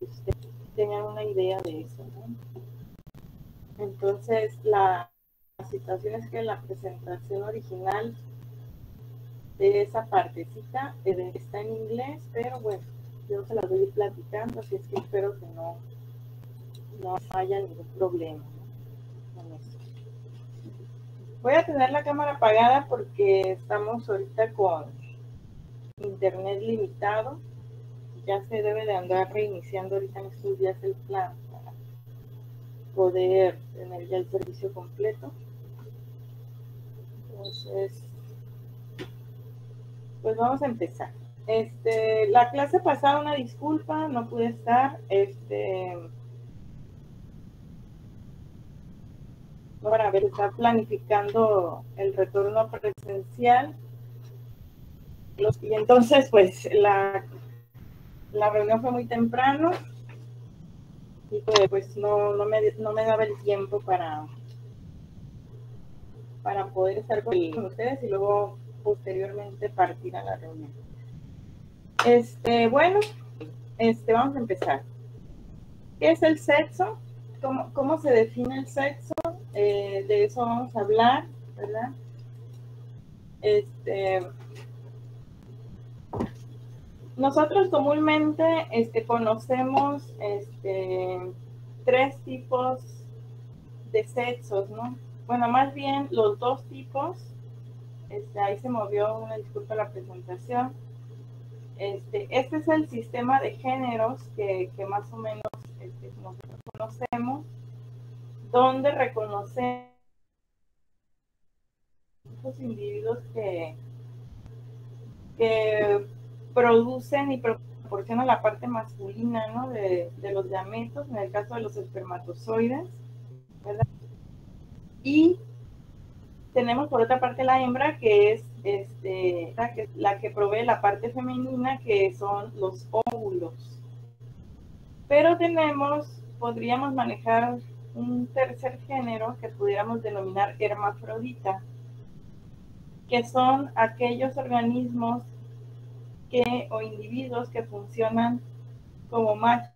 ustedes tengan una idea de eso, ¿no? Entonces, la situación es que la presentación original de esa partecita está en inglés, pero bueno, yo se las voy a ir platicando, así es que espero que no haya ningún problema, ¿no? Con eso. Voy a tener la cámara apagada porque estamos ahorita con internet limitado. Ya se debe de andar reiniciando ahorita en estos días el plan para poder tener ya el servicio completo. Entonces, pues vamos a empezar. La clase pasada, una disculpa, no pude estar. Para ver, está planificando el retorno presencial. Y entonces, pues, la reunión fue muy temprano y pues no me daba el tiempo para poder estar con ustedes y luego posteriormente partir a la reunión. Bueno, vamos a empezar. ¿Qué es el sexo? ¿Cómo se define el sexo? De eso vamos a hablar, ¿verdad? Nosotros comúnmente conocemos tres tipos de sexos, ¿no? Bueno, más bien los dos tipos. Ahí se movió, una disculpa la presentación. Este es el sistema de géneros que más o menos nosotros conocemos, donde reconocemos los individuos que producen y proporcionan la parte masculina, ¿no? de los gametos, en el caso de los espermatozoides, ¿verdad? Y tenemos por otra parte la hembra, que es la que provee la parte femenina, que son los óvulos. Pero podríamos manejar un tercer género que pudiéramos denominar hermafrodita, que son aquellos organismos o individuos que funcionan como macho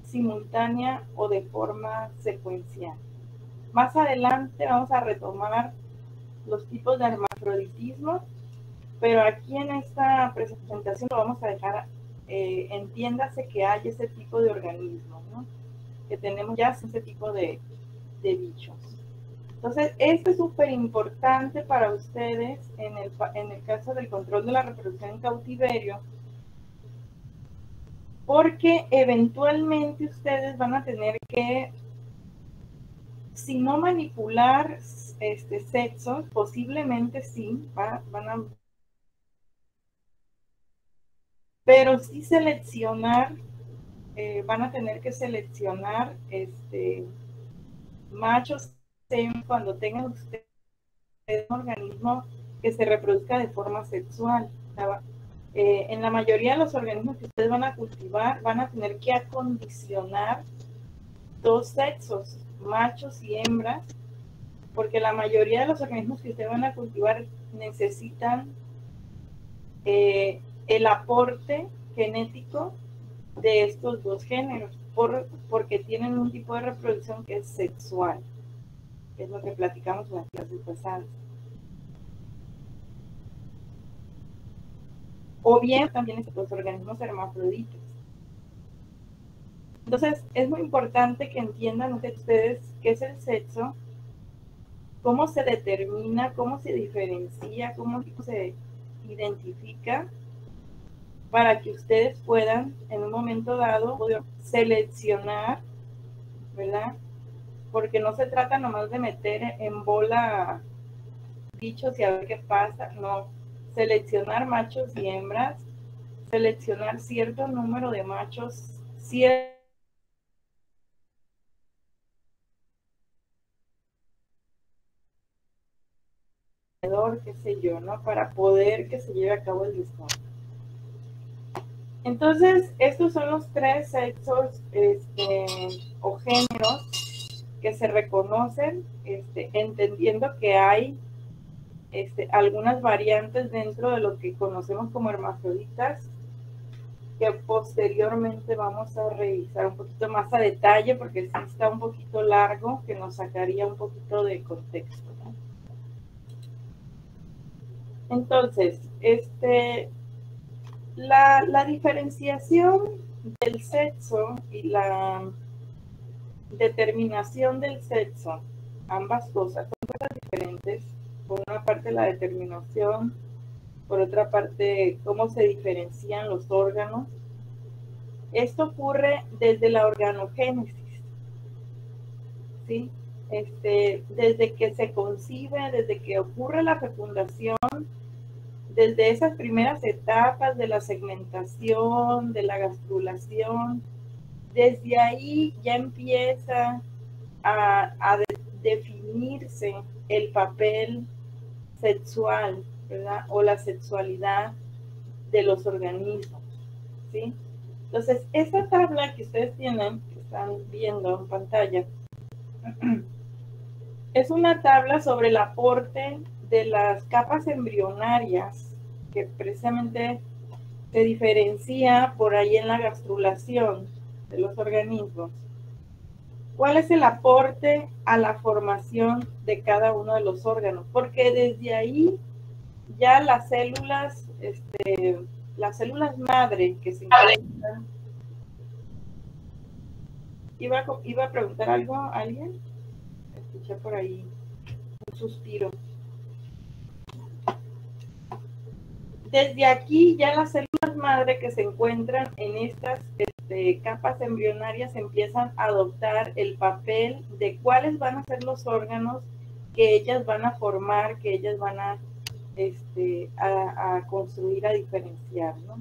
simultánea o de forma secuencial. Más adelante vamos a retomar los tipos de hermafroditismo, pero aquí en esta presentación lo vamos a dejar, entiéndase que hay ese tipo de organismos, ¿no? Que tenemos ya ese tipo de bichos. Entonces, esto es súper importante para ustedes en el caso del control de la reproducción en cautiverio, porque eventualmente ustedes van a tener que, si no manipular sexos, posiblemente sí, pero sí seleccionar, van a tener que seleccionar machos cuando tengan ustedes un organismo que se reproduzca de forma sexual. En la mayoría de los organismos que ustedes van a cultivar, van a tener que acondicionar dos sexos, machos y hembras, porque la mayoría de los organismos que ustedes van a cultivar necesitan el aporte genético de estos dos géneros, porque tienen un tipo de reproducción que es sexual, que es lo que platicamos en las clases pasadas. O bien también los organismos hermafroditas. Entonces, es muy importante que entiendan ustedes qué es el sexo, cómo se determina, cómo se diferencia, cómo se identifica, para que ustedes puedan, en un momento dado, seleccionar, ¿verdad? Porque no se trata nomás de meter en bola bichos y a ver qué pasa, no. Seleccionar machos y hembras, seleccionar cierto número de machos, qué sé yo, ¿no? Para poder que se lleve a cabo el descanso. Entonces, estos son los tres sexos o géneros que se reconocen, entendiendo que hay algunas variantes dentro de lo que conocemos como hermafroditas, que posteriormente vamos a revisar un poquito más a detalle, porque sí está un poquito largo, que nos sacaría un poquito de contexto, ¿no? Entonces, la diferenciación del sexo y la determinación del sexo, ambas cosas son cosas diferentes. Por una parte la determinación, por otra parte cómo se diferencian los órganos. Esto ocurre desde la organogénesis, ¿sí? Desde que se concibe, desde que ocurre la fecundación, desde esas primeras etapas de la segmentación, de la gastrulación, desde ahí ya empieza a definirse el papel sexual, ¿verdad? O la sexualidad de los organismos, ¿sí? Entonces, esta tabla que ustedes tienen, que están viendo en pantalla, es una tabla sobre el aporte de las capas embrionarias que precisamente se diferencia por ahí en la gastrulación de los organismos. ¿Cuál es el aporte a la formación de cada uno de los órganos? Porque desde ahí ya las células madre que se encuentran. ¿Iba a preguntar algo a alguien? Escuché por ahí un suspiro. Desde aquí ya las células madre que se encuentran en estas capas embrionarias empiezan a adoptar el papel de cuáles van a ser los órganos que ellas van a formar, que ellas van a construir, a diferenciar, ¿no?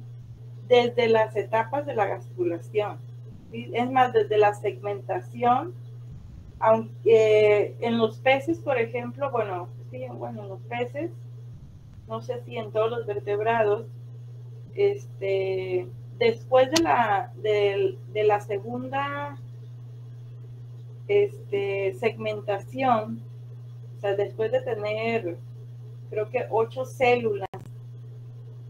Desde las etapas de la gastrulación, ¿sí? Es más, desde la segmentación, aunque en los peces, por ejemplo, en los peces, no sé si en todos los vertebrados, después de la segunda segmentación, o sea, después de tener, creo que 8 células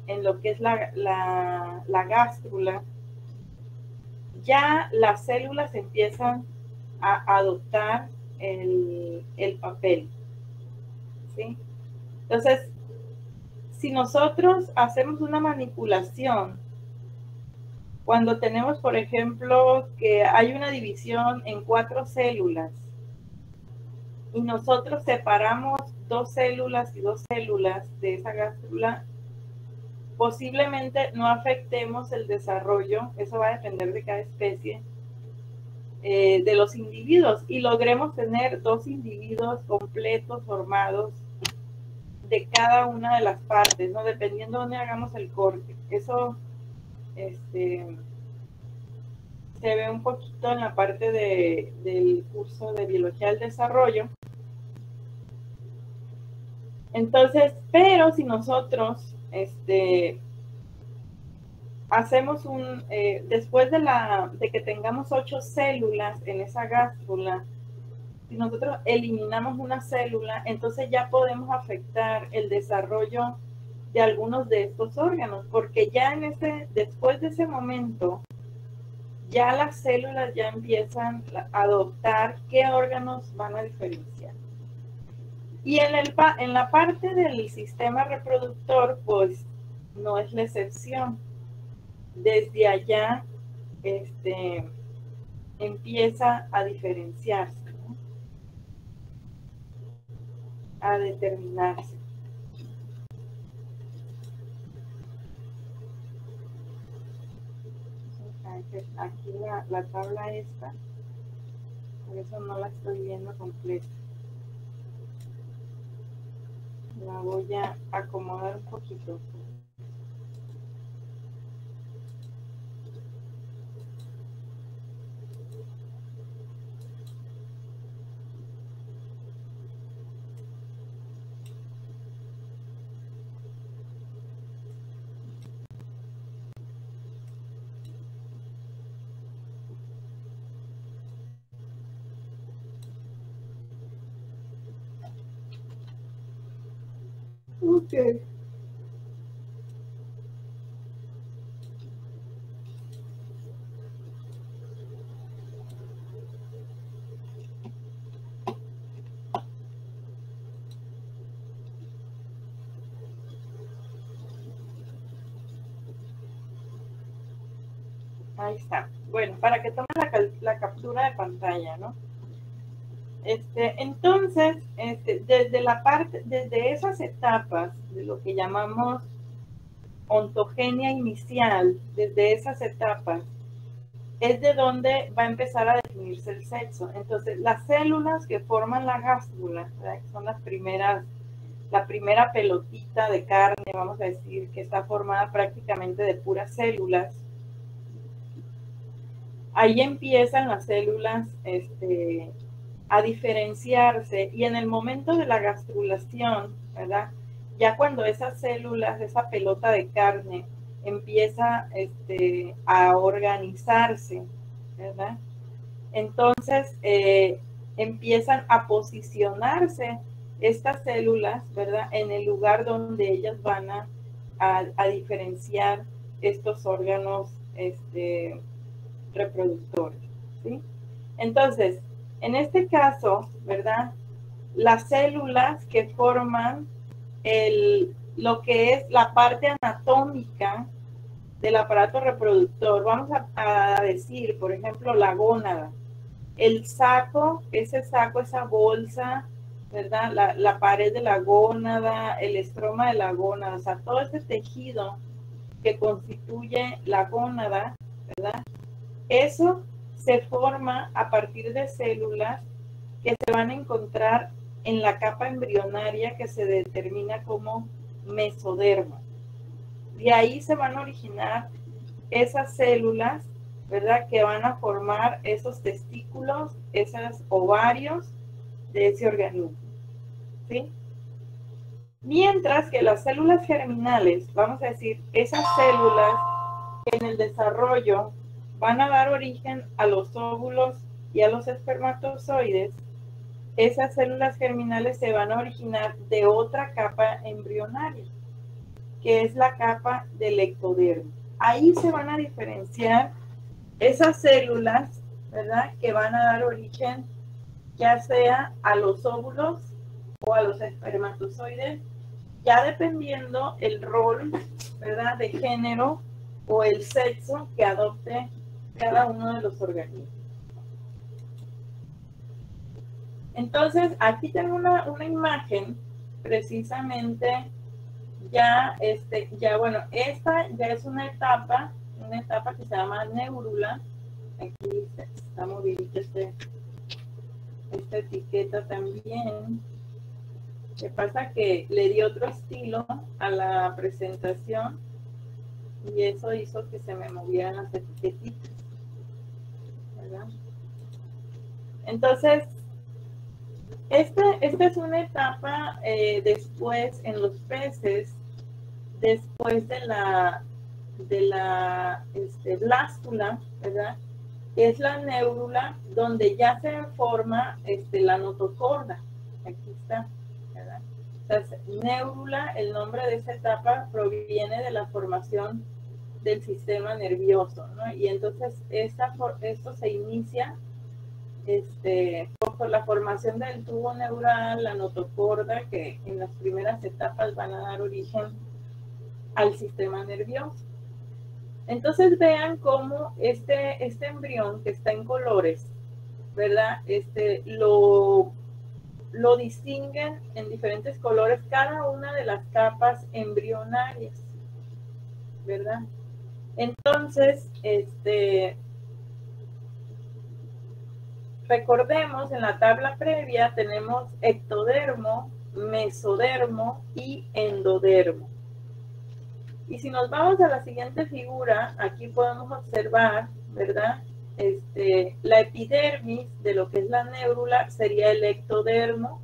en lo que es la gástrula, ya las células empiezan a adoptar el papel, ¿sí? Entonces, si nosotros hacemos una manipulación, cuando tenemos, por ejemplo, que hay una división en 4 células y nosotros separamos 2 células y 2 células de esa gástrula, posiblemente no afectemos el desarrollo, eso va a depender de cada especie, de los individuos, y logremos tener 2 individuos completos formados de cada una de las partes, ¿no? Dependiendo de dónde hagamos el corte. Eso se ve un poquito en la parte del curso de Biología del Desarrollo. Entonces, pero si nosotros hacemos después de que tengamos 8 células en esa gástrula, si nosotros eliminamos una célula, entonces ya podemos afectar el desarrollo de algunos de estos órganos, porque ya después de ese momento, ya las células ya empiezan a adoptar qué órganos van a diferenciar. Y en la parte del sistema reproductor, pues no es la excepción. Desde allá empieza a diferenciarse, ¿no? A determinarse. Aquí la tabla esta, por eso no la estoy viendo completa. La voy a acomodar un poquito. Ok. Ahí está. Bueno, para que tomen la captura de pantalla, ¿no? Entonces, desde esas etapas de lo que llamamos ontogenia inicial, desde esas etapas, es de donde va a empezar a definirse el sexo. Entonces, las células que forman la gástrula, ¿verdad?, que son las primeras, la primera pelotita de carne, vamos a decir, que está formada prácticamente de puras células. Ahí empiezan las células a diferenciarse, y en el momento de la gastrulación, ¿verdad?, ya cuando esas células, esa pelota de carne empieza a organizarse, ¿verdad?, entonces empiezan a posicionarse estas células, ¿verdad?, en el lugar donde ellas van a diferenciar estos órganos reproductores, ¿sí? Entonces, en este caso, ¿verdad?, las células que forman lo que es la parte anatómica del aparato reproductor, vamos a decir, por ejemplo, la gónada, el saco, esa bolsa, ¿verdad?, la pared de la gónada, el estroma de la gónada, o sea, todo ese tejido que constituye la gónada, ¿verdad?, eso se forma a partir de células que se van a encontrar en la capa embrionaria que se determina como mesodermo. De ahí se van a originar esas células, ¿verdad?, que van a formar esos testículos, esos ovarios de ese organismo, ¿sí? Mientras que las células germinales, vamos a decir, esas células que en el desarrollo van a dar origen a los óvulos y a los espermatozoides, esas células germinales se van a originar de otra capa embrionaria, que es la capa del ectodermo. Ahí se van a diferenciar esas células, ¿verdad?, que van a dar origen ya sea a los óvulos o a los espermatozoides, ya dependiendo el rol, ¿verdad?, de género o el sexo que adopte cada uno de los organismos. Entonces, aquí tengo una imagen precisamente bueno, esta ya es una etapa que se llama neurula. Aquí está movidita esta etiqueta también. ¿Qué pasa? Que le di otro estilo a la presentación y eso hizo que se me movieran las etiquetitas, ¿verdad? Entonces, esta es una etapa después en los peces, después de la blástula, ¿verdad?, que es la neurula, donde ya se forma la notocorda. Aquí está, ¿verdad? Entonces, neurula, el nombre de esa etapa proviene de la formación del sistema nervioso, ¿no? Y entonces esto se inicia por la formación del tubo neural, la notocorda, que en las primeras etapas van a dar origen al sistema nervioso. Entonces vean cómo este embrión que está en colores, ¿verdad?, lo distinguen en diferentes colores cada una de las capas embrionarias, ¿verdad? Entonces, recordemos, en la tabla previa tenemos ectodermo, mesodermo y endodermo. Y si nos vamos a la siguiente figura, aquí podemos observar, ¿verdad?, la epidermis de lo que es la neurula sería el ectodermo,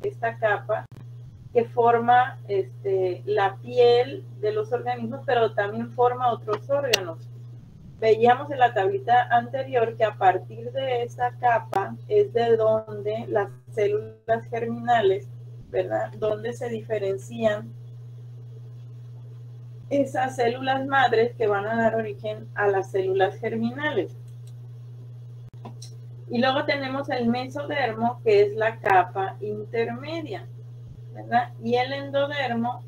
esta capa que forma la piel de los organismos, pero también forma otros órganos. Veíamos en la tablita anterior que a partir de esa capa es de donde las células germinales, ¿verdad?, donde se diferencian esas células madres que van a dar origen a las células germinales. Y luego tenemos el mesodermo, que es la capa intermedia, ¿verdad?, y el endodermo,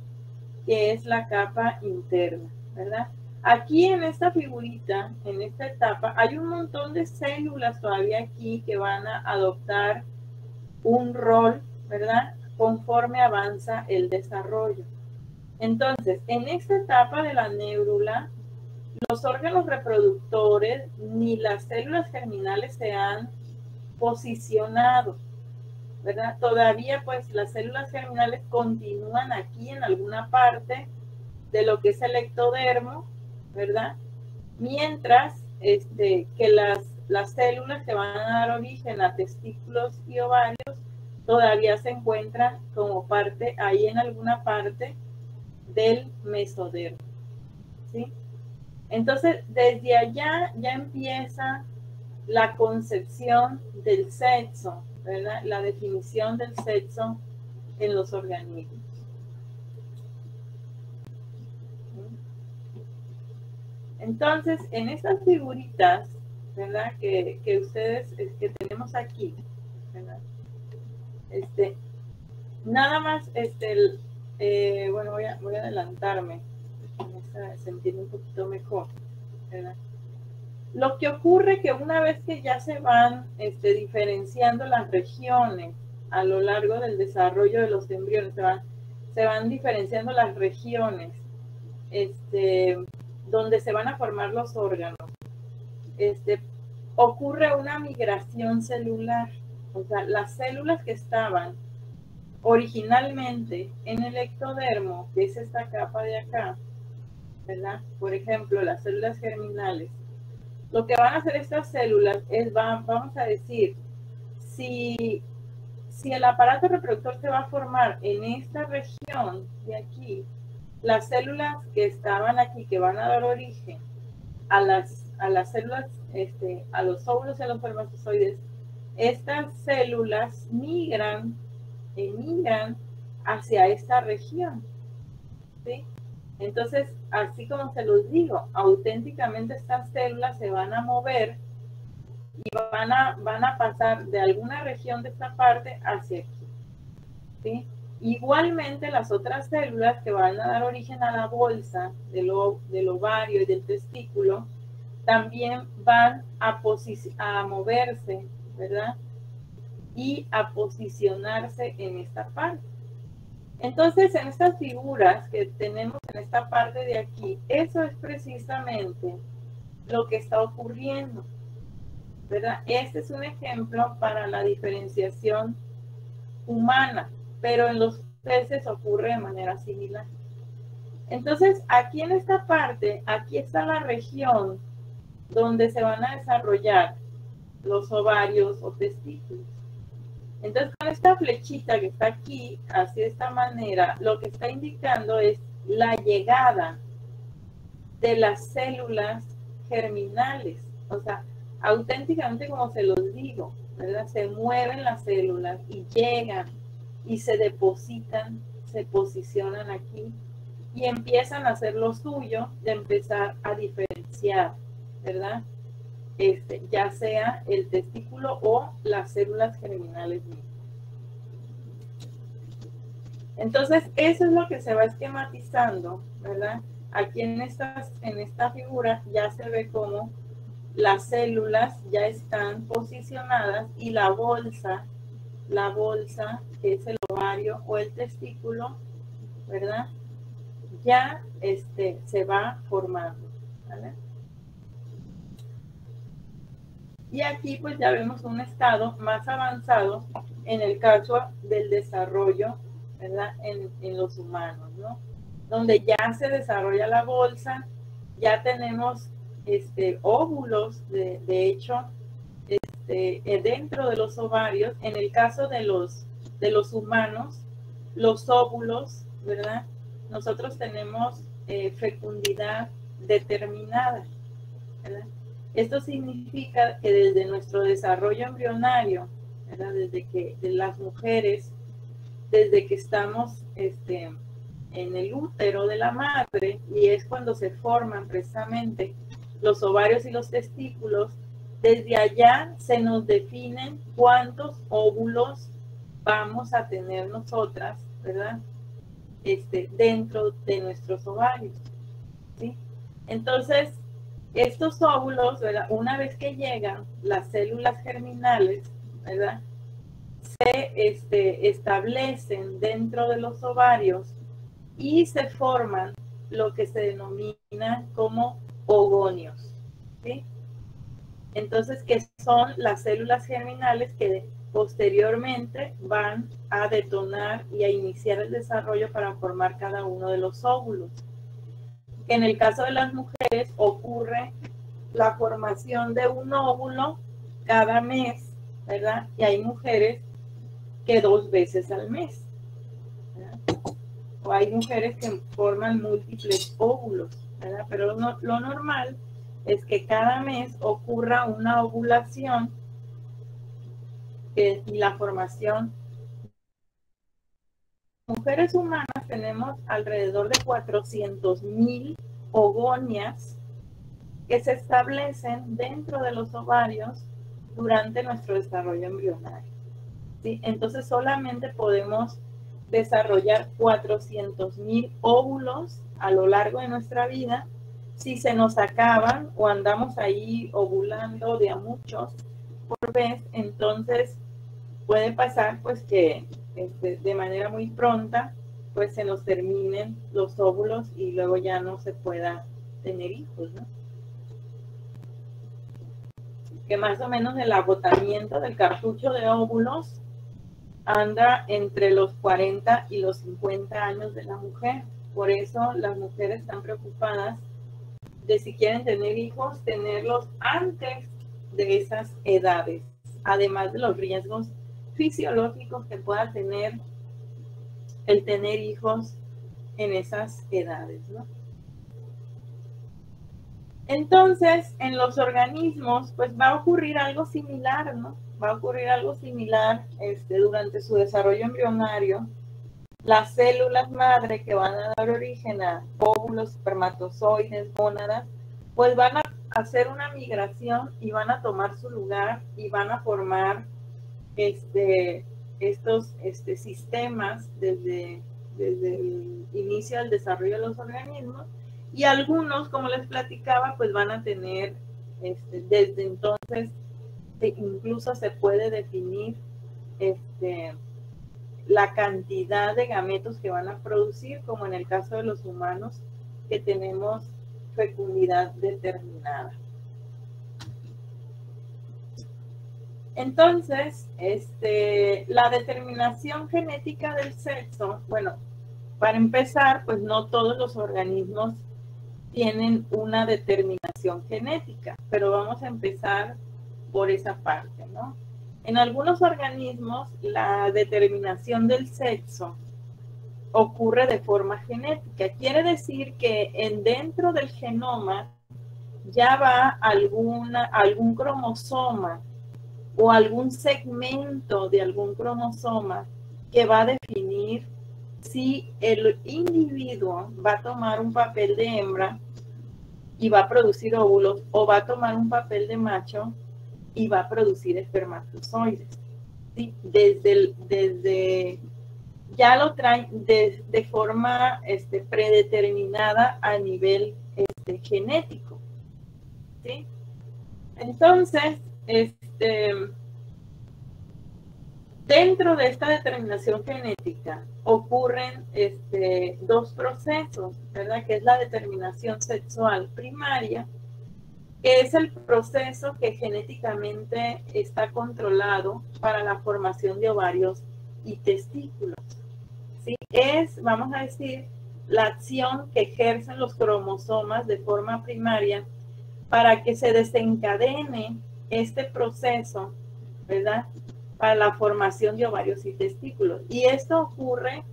que es la capa interna, ¿verdad? Aquí en esta figurita, en esta etapa, hay un montón de células todavía aquí que van a adoptar un rol, ¿verdad? Conforme avanza el desarrollo. Entonces, en esta etapa de la neurula, los órganos reproductores ni las células germinales se han posicionado, ¿verdad? Todavía, pues, las células germinales continúan aquí en alguna parte de lo que es el ectodermo, ¿verdad? Mientras que las células que van a dar origen a testículos y ovarios todavía se encuentran como parte, ahí en alguna parte del mesodermo, ¿sí? Entonces, desde allá ya empieza la concepción del sexo, ¿verdad? La definición del sexo en los organismos. Entonces, en estas figuritas, ¿verdad? Que ustedes, que tenemos aquí, ¿verdad? Nada más, bueno, voy a adelantarme, sentirme un poquito mejor, ¿verdad? Lo que ocurre que una vez que ya se van diferenciando las regiones a lo largo del desarrollo de los embriones, se van diferenciando las regiones donde se van a formar los órganos. Ocurre una migración celular. O sea, las células que estaban originalmente en el ectodermo, que es esta capa de acá, ¿verdad? Por ejemplo, las células germinales. Lo que van a hacer estas células es, vamos a decir, si el aparato reproductor se va a formar en esta región de aquí, las células que estaban aquí, que van a dar origen a las células, a los óvulos y a los espermatozoides, estas células emigran hacia esta región, ¿sí? Entonces, así como se los digo, auténticamente estas células se van a mover y van a pasar de alguna región de esta parte hacia aquí, ¿sí? Igualmente, las otras células que van a dar origen a la bolsa del ovario y del testículo también van a moverse, ¿verdad? Y a posicionarse en esta parte. Entonces, en estas figuras que tenemos en esta parte de aquí, eso es precisamente lo que está ocurriendo, ¿verdad? Este es un ejemplo para la diferenciación humana, pero en los peces ocurre de manera similar. Entonces, aquí en esta parte, aquí está la región donde se van a desarrollar los ovarios o testículos. Entonces, con esta flechita que está aquí, así de esta manera, lo que está indicando es la llegada de las células germinales. O sea, auténticamente, como se los digo, ¿verdad? Se mueven las células y llegan y se depositan, se posicionan aquí y empiezan a hacer lo suyo de empezar a diferenciar, ¿verdad? Ya sea el testículo o las células germinales mismas. Entonces, eso es lo que se va esquematizando, ¿verdad? Aquí en esta figura ya se ve cómo las células ya están posicionadas y la bolsa, que es el ovario o el testículo, ¿verdad? Ya se va formando, ¿vale? Y aquí pues ya vemos un estado más avanzado en el caso del desarrollo, ¿verdad? En los humanos, ¿no? Donde ya se desarrolla la bolsa, ya tenemos óvulos, de hecho, dentro de los ovarios. En el caso de los humanos, los óvulos, ¿verdad? Nosotros tenemos fecundidad determinada, ¿verdad? Esto significa que desde nuestro desarrollo embrionario, ¿verdad? De las mujeres, desde que estamos en el útero de la madre, y es cuando se forman precisamente los ovarios y los testículos, desde allá se nos definen cuántos óvulos vamos a tener nosotras, ¿verdad? Dentro de nuestros ovarios, ¿sí? Entonces, estos óvulos, ¿verdad? Una vez que llegan las células germinales, ¿verdad? Se establecen dentro de los ovarios y se forman lo que se denomina como ogonios, ¿sí? Entonces, que son las células germinales que posteriormente van a detonar y a iniciar el desarrollo para formar cada uno de los óvulos. En el caso de las mujeres ocurre la formación de un óvulo cada mes, ¿verdad? Y hay mujeres que 2 veces al mes, ¿verdad? O hay mujeres que forman múltiples óvulos, ¿verdad? Pero lo normal es que cada mes ocurra una ovulación y la formación. Mujeres humanas tenemos alrededor de 400,000 ogonias que se establecen dentro de los ovarios durante nuestro desarrollo embrionario, ¿sí? Entonces solamente podemos desarrollar 400,000 óvulos a lo largo de nuestra vida. Si se nos acaban o andamos ahí ovulando de a muchos por vez, entonces puede pasar pues que de manera muy pronta pues se nos terminen los óvulos y luego ya no se pueda tener hijos, ¿no? Que más o menos el agotamiento del cartucho de óvulos anda entre los 40 y los 50 años de la mujer. Por eso las mujeres están preocupadas de si quieren tener hijos, tenerlos antes de esas edades, además de los riesgos fisiológicos que pueda tener el tener hijos en esas edades, ¿no? Entonces, en los organismos, pues va a ocurrir algo similar, ¿no? Va a ocurrir algo similar durante su desarrollo embrionario. Las células madre que van a dar origen a óvulos, espermatozoides, gónadas, pues van a hacer una migración y van a tomar su lugar y van a formar estos sistemas desde el inicio del desarrollo de los organismos. Y algunos, como les platicaba, pues van a tener, desde entonces, incluso se puede definir la cantidad de gametos que van a producir, como en el caso de los humanos, que tenemos fecundidad determinada. Entonces, la determinación genética del sexo, bueno, para empezar, pues no todos los organismos tienen una determinación genética, pero vamos a empezar por esa parte, ¿no? En algunos organismos, la determinación del sexo ocurre de forma genética. Quiere decir que dentro del genoma ya va algún cromosoma o algún segmento de algún cromosoma que va a definir si el individuo va a tomar un papel de hembra y va a producir óvulos o va a tomar un papel de macho y va a producir espermatozoides, ¿sí? Desde ya lo traen de forma predeterminada a nivel genético, ¿sí? Entonces, dentro de esta determinación genética ocurren dos procesos, ¿verdad? Que es la determinación sexual primaria, que es el proceso que genéticamente está controlado para la formación de ovarios y testículos, ¿sí? Es, vamos a decir, la acción que ejercen los cromosomas de forma primaria para que se desencadene este proceso, ¿verdad? Para la formación de ovarios y testículos. Y esto ocurre,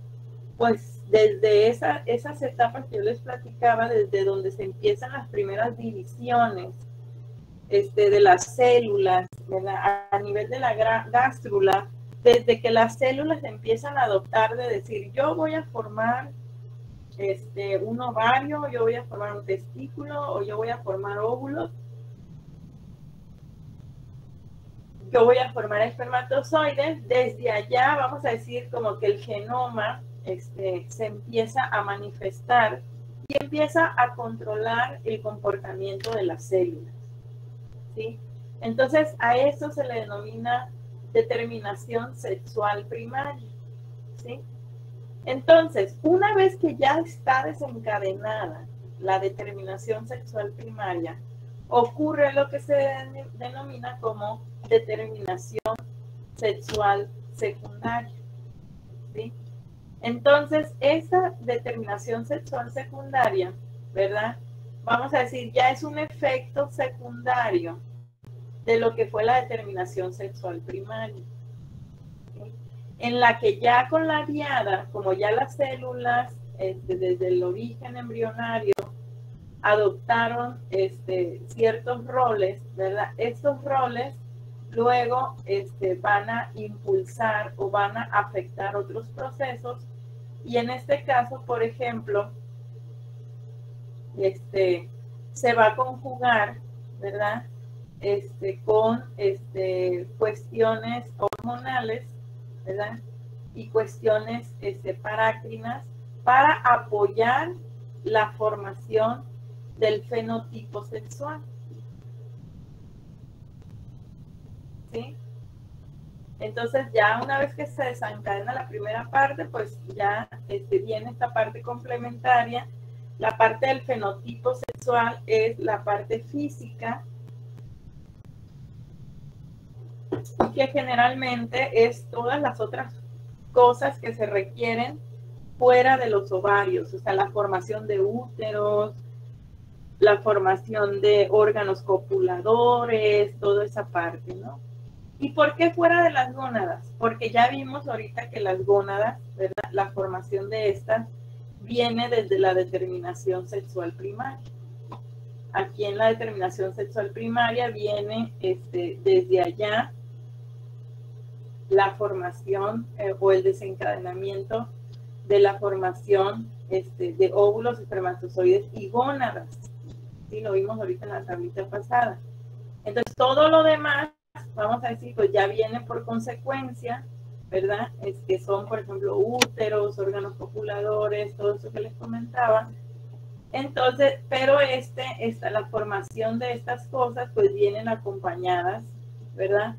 pues, desde esas etapas que yo les platicaba, desde donde se empiezan las primeras divisiones de las células, ¿verdad? A nivel de la gástrula, desde que las células empiezan a adoptar de decir, yo voy a formar un ovario, yo voy a formar un testículo o yo voy a formar óvulos, yo voy a formar espermatozoides. Desde allá vamos a decir como que el genoma se empieza a manifestar y empieza a controlar el comportamiento de las células, ¿sí? Entonces, a eso se le denomina determinación sexual primaria, ¿sí? Entonces, una vez que ya está desencadenada la determinación sexual primaria, ocurre lo que se denomina como determinación sexual secundaria, ¿sí? Entonces, esa determinación sexual secundaria, ¿verdad? Vamos a decir, ya es un efecto secundario de lo que fue la determinación sexual primaria, ¿sí? En la que ya con la diada, como ya las células desde el origen embrionario adoptaron ciertos roles, ¿verdad? Estos roles luego van a impulsar o van a afectar otros procesos, y en este caso, por ejemplo, se va a conjugar, ¿verdad? Con cuestiones hormonales, ¿verdad? Y cuestiones parácrinas para apoyar la formación del fenotipo sexual, ¿sí? Entonces ya una vez que se desencadena la primera parte, pues ya viene esta parte complementaria. La parte del fenotipo sexual es la parte física, que generalmente es todas las otras cosas que se requieren fuera de los ovarios, o sea, la formación de úteros, la formación de órganos copuladores, toda esa parte, ¿no? ¿Y por qué fuera de las gónadas? Porque ya vimos ahorita que las gónadas, ¿verdad? La formación de estas viene desde la determinación sexual primaria. Aquí en la determinación sexual primaria viene desde allá la formación o el desencadenamiento de la formación de óvulos, espermatozoides y gónadas. Sí, lo vimos ahorita en la tablita pasada. Entonces, todo lo demás, vamos a decir, pues ya viene por consecuencia, ¿verdad? Que son, por ejemplo, úteros, órganos copuladores, todo eso que les comentaba. Entonces, pero la formación de estas cosas, pues vienen acompañadas, ¿verdad?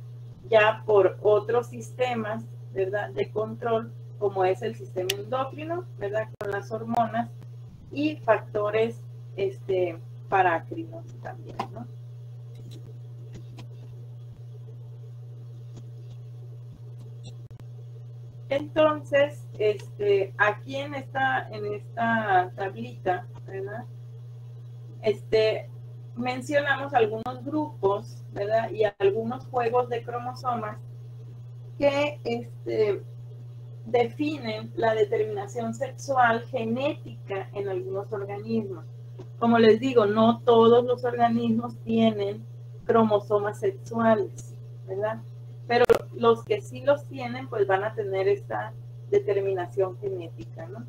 Ya por otros sistemas, ¿verdad? De control, como es el sistema endocrino, ¿verdad? Con las hormonas y factores parácrinos también, ¿no? Entonces, aquí en esta tablita, ¿verdad? Mencionamos algunos grupos, ¿verdad? Y algunos juegos de cromosomas que definen la determinación sexual genética en algunos organismos. Como les digo, no todos los organismos tienen cromosomas sexuales, ¿verdad? Pero los que sí los tienen, pues van a tener esta determinación genética, ¿no?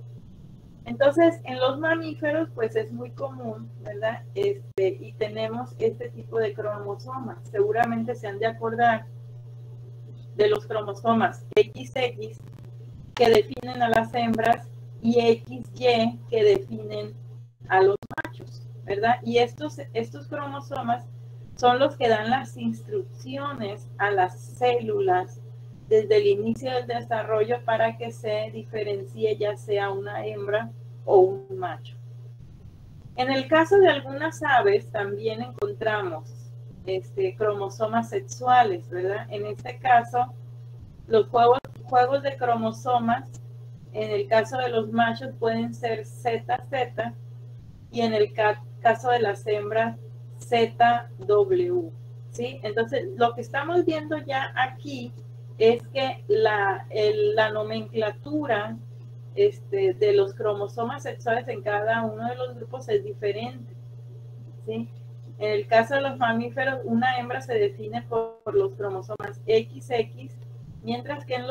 Entonces, en los mamíferos, pues es muy común, ¿verdad? Y tenemos este tipo de cromosomas. Seguramente se han de acordar de los cromosomas XX, que definen a las hembras, y XY, que definen a los machos, ¿verdad? Y estos cromosomas son los que dan las instrucciones a las células desde el inicio del desarrollo para que se diferencie ya sea una hembra o un macho. En el caso de algunas aves también encontramos cromosomas sexuales, ¿verdad? En este caso, los juegos de cromosomas, en el caso de los machos pueden ser ZZ, y en el caso de las hembras ZW, ¿sí? Entonces, lo que estamos viendo ya aquí es que la nomenclatura de los cromosomas sexuales en cada uno de los grupos es diferente, ¿sí? En el caso de los mamíferos, una hembra se define por los cromosomas XX, mientras que en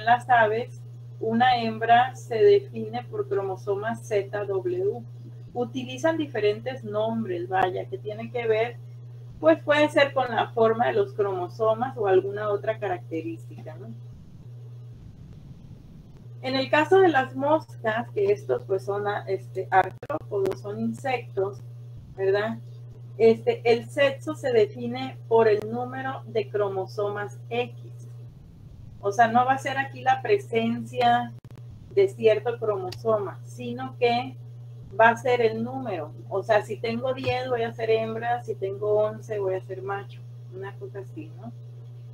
las aves, una hembra se define por cromosomas ZW. Utilizan diferentes nombres, vaya, que tienen que ver, pues puede ser con la forma de los cromosomas o alguna otra característica, ¿no? En el caso de las moscas, que estos pues son artrópodos, son insectos, ¿verdad? El sexo se define por el número de cromosomas X. O sea, no va a ser aquí la presencia de cierto cromosoma, sino que va a ser el número. O sea, si tengo 10 voy a ser hembra, si tengo 11 voy a ser macho, una cosa así, ¿no?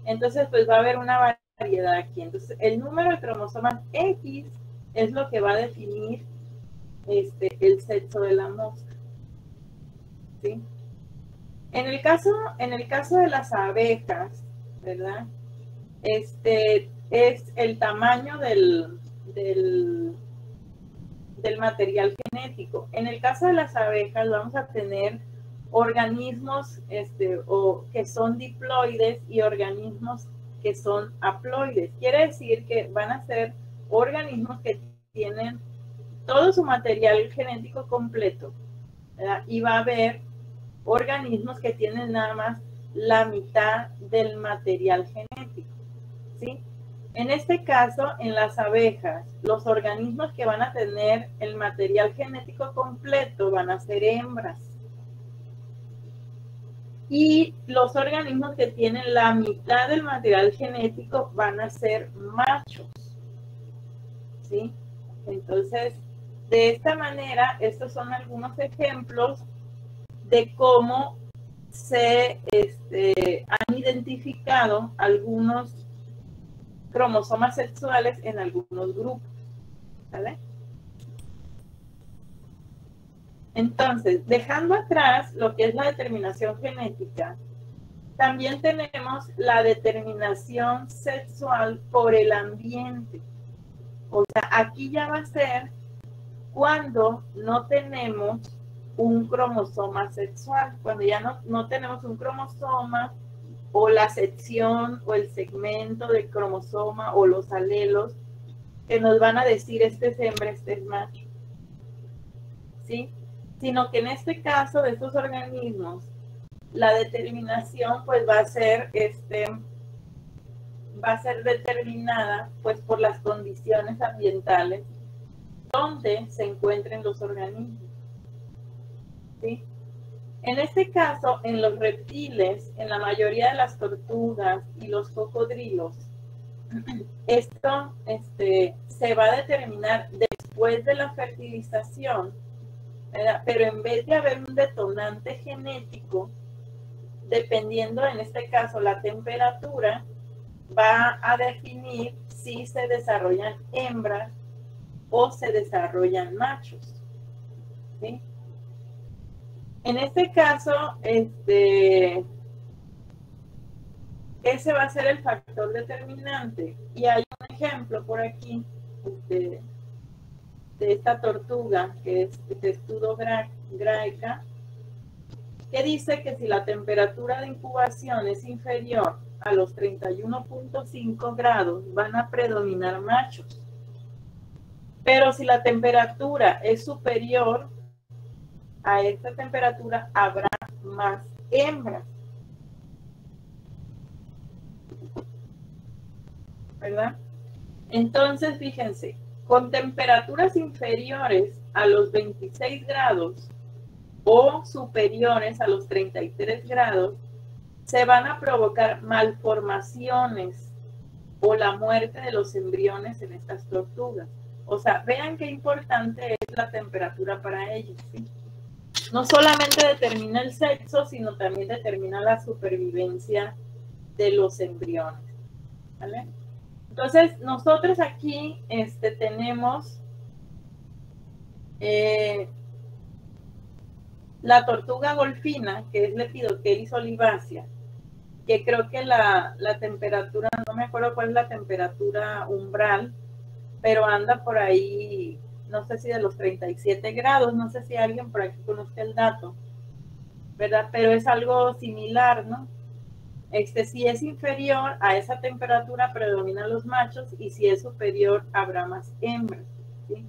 Entonces, pues va a haber una variedad aquí. Entonces, el número de cromosomas X es lo que va a definir el sexo de la mosca. ¿Sí? En el caso de las abejas, ¿verdad? Es el tamaño del material genético. En el caso de las abejas vamos a tener organismos que son diploides y organismos que son haploides. Quiere decir que van a ser organismos que tienen todo su material genético completo, ¿verdad? Y va a haber organismos que tienen nada más la mitad del material genético, ¿sí? En este caso, en las abejas, los organismos que van a tener el material genético completo van a ser hembras. Y los organismos que tienen la mitad del material genético van a ser machos, ¿sí? Entonces, de esta manera, estos son algunos ejemplos de cómo se han identificado algunos cromosomas sexuales en algunos grupos, ¿vale? Entonces, dejando atrás lo que es la determinación genética, también tenemos la determinación sexual por el ambiente. O sea, aquí ya va a ser cuando no tenemos un cromosoma sexual, cuando ya no tenemos un cromosoma o la sección o el segmento del cromosoma o los alelos que nos van a decir este es hembra, este es macho, ¿sí? Sino que en este caso de estos organismos, la determinación pues va a ser determinada pues por las condiciones ambientales donde se encuentren los organismos, ¿sí? En este caso, en los reptiles, en la mayoría de las tortugas y los cocodrilos, esto se va a determinar después de la fertilización, ¿verdad? Pero en vez de haber un detonante genético, dependiendo en este caso la temperatura, va a definir si se desarrollan hembras o se desarrollan machos, ¿sí? En este caso, ese va a ser el factor determinante. Y hay un ejemplo por aquí de esta tortuga, que es Testudo graeca, que dice que si la temperatura de incubación es inferior a los 31.5 grados, van a predominar machos. Pero si la temperatura es superior a esta temperatura, habrá más hembras, ¿verdad? Entonces, fíjense, con temperaturas inferiores a los 26 grados o superiores a los 33 grados, se van a provocar malformaciones o la muerte de los embriones en estas tortugas. O sea, vean qué importante es la temperatura para ellos, ¿sí? No solamente determina el sexo, sino también determina la supervivencia de los embriones, ¿vale? Entonces, nosotros aquí tenemos la tortuga golfina, que es Lepidopteris olivácea, que creo que la temperatura, no me acuerdo cuál es la temperatura umbral, pero anda por ahí, no sé si de los 37 grados, no sé si alguien por aquí conozca el dato, ¿verdad? Pero es algo similar, ¿no? Si es inferior a esa temperatura predominan los machos y si es superior habrá más hembras, ¿sí?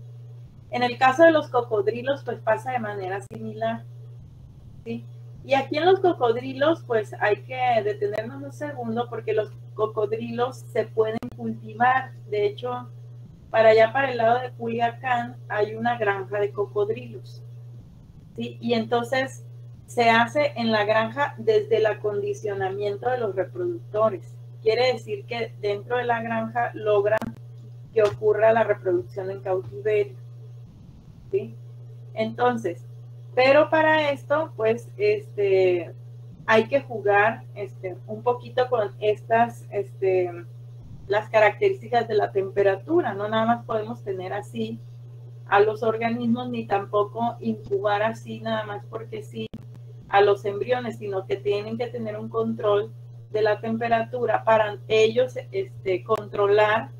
En el caso de los cocodrilos pues pasa de manera similar, ¿sí? Y aquí en los cocodrilos pues hay que detenernos un segundo porque los cocodrilos se pueden cultivar. De hecho, para allá, para el lado de Culiacán, hay una granja de cocodrilos, ¿sí? Y entonces se hace en la granja desde el acondicionamiento de los reproductores. Quiere decir que dentro de la granja logran que ocurra la reproducción en cautiverio, ¿sí? Entonces, pero para esto, pues, hay que jugar un poquito con estas, las características de la temperatura. No nada más podemos tener así a los organismos, ni tampoco incubar así nada más porque sí a los embriones, sino que tienen que tener un control de la temperatura para ellos controlar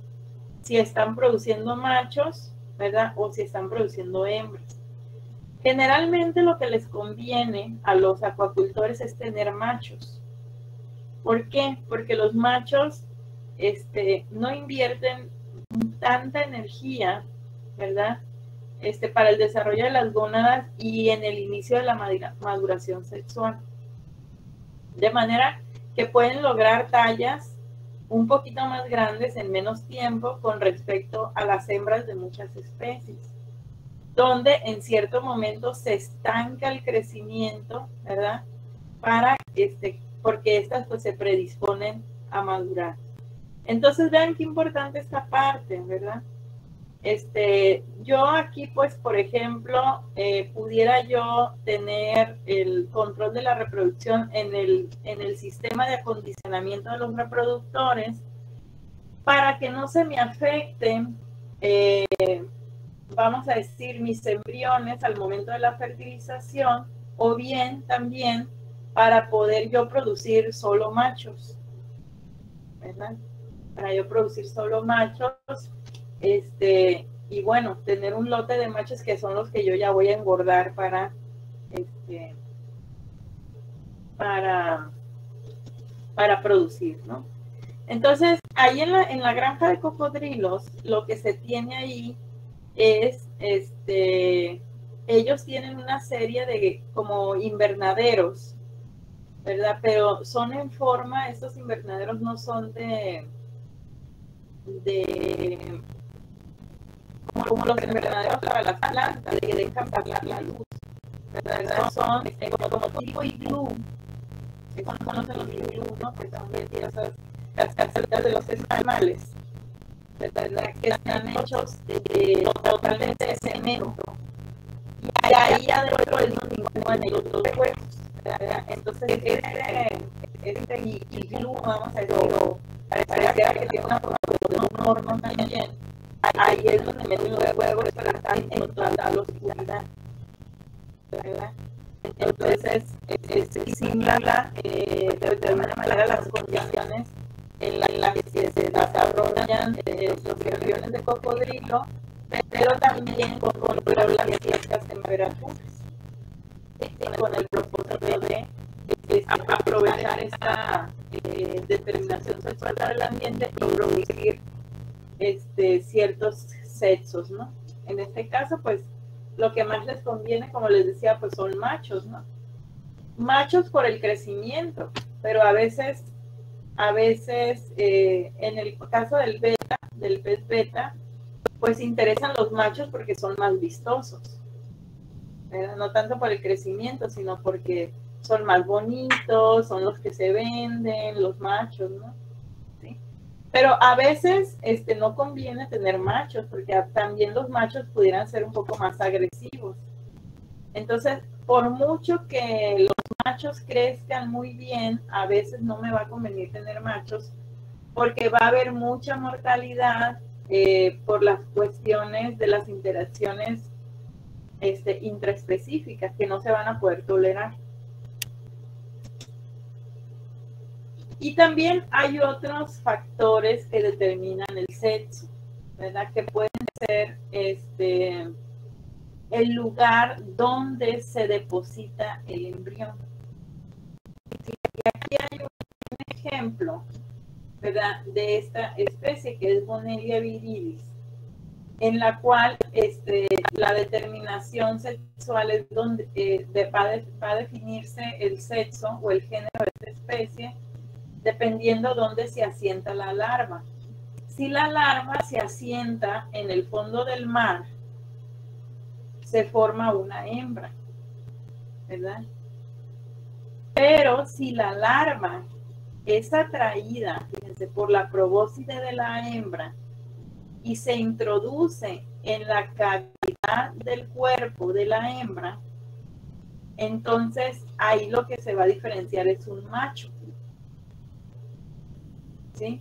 si están produciendo machos, ¿verdad? O si están produciendo hembras. Generalmente lo que les conviene a los acuacultores es tener machos. ¿Por qué? Porque los machos no invierten tanta energía, ¿verdad? Para el desarrollo de las gónadas y en el inicio de la maduración sexual. De manera que pueden lograr tallas un poquito más grandes en menos tiempo con respecto a las hembras de muchas especies, donde en cierto momento se estanca el crecimiento, ¿verdad? Porque estas pues se predisponen a madurar. Entonces vean qué importante esta parte, ¿verdad? Yo aquí, pues, por ejemplo, pudiera yo tener el control de la reproducción en el sistema de acondicionamiento de los reproductores para que no se me afecten, vamos a decir, mis embriones al momento de la fertilización, o bien también para poder yo producir solo machos, ¿verdad? Para yo producir solo machos, y bueno, tener un lote de machos que son los que yo ya voy a engordar para producir, ¿no? Entonces, ahí en la granja de cocodrilos, lo que se tiene ahí es, ellos tienen una serie de como invernaderos, ¿verdad? Pero son en forma, estos invernaderos no son como los invernaderos para las plantas, que dejan pasar la luz, ¿verdad? Son como tipo iglú, que conocen los iglú, ¿no? Que son esas las casitas de los animales, ¿verdad? Que están hechos totalmente de cemento. Y ahí adentro es donde incuban los dos huevos, ¿verdad? Entonces este iglú, vamos a decirlo, pareciera que tiene una forma de un horno también. Ahí es donde meten los huevos para estar en toda la oscuridad, ¿verdad? Entonces, simula de alguna manera las condiciones en las que se desarrollan los embriones de cocodrilo, pero también controla ciertas temperaturas, con el propósito de aprovechar esta determinación sexual del ambiente y producir ciertos sexos, ¿no? En este caso, pues, lo que más les conviene, como les decía, pues son machos, ¿no? Machos por el crecimiento, pero a veces en el caso del pez beta, pues interesan los machos porque son más vistosos, ¿verdad? No tanto por el crecimiento, sino porque son más bonitos, son los que se venden, los machos, ¿no? ¿Sí? Pero a veces no conviene tener machos, porque también los machos pudieran ser un poco más agresivos. Entonces, por mucho que los machos crezcan muy bien, a veces no me va a convenir tener machos, porque va a haber mucha mortalidad por las cuestiones de las interacciones intraespecíficas que no se van a poder tolerar. Y también hay otros factores que determinan el sexo, ¿verdad? Que pueden ser el lugar donde se deposita el embrión. Y aquí hay un ejemplo, ¿verdad? De esta especie que es Bonellia viridis, en la cual la determinación sexual es donde va a definirse el sexo o el género de esta especie, dependiendo dónde se asienta la larva. Si la larva se asienta en el fondo del mar, se forma una hembra, ¿verdad? Pero si la larva es atraída, fíjense, por la probóscide de la hembra y se introduce en la cavidad del cuerpo de la hembra, entonces ahí lo que se va a diferenciar es un macho, ¿sí?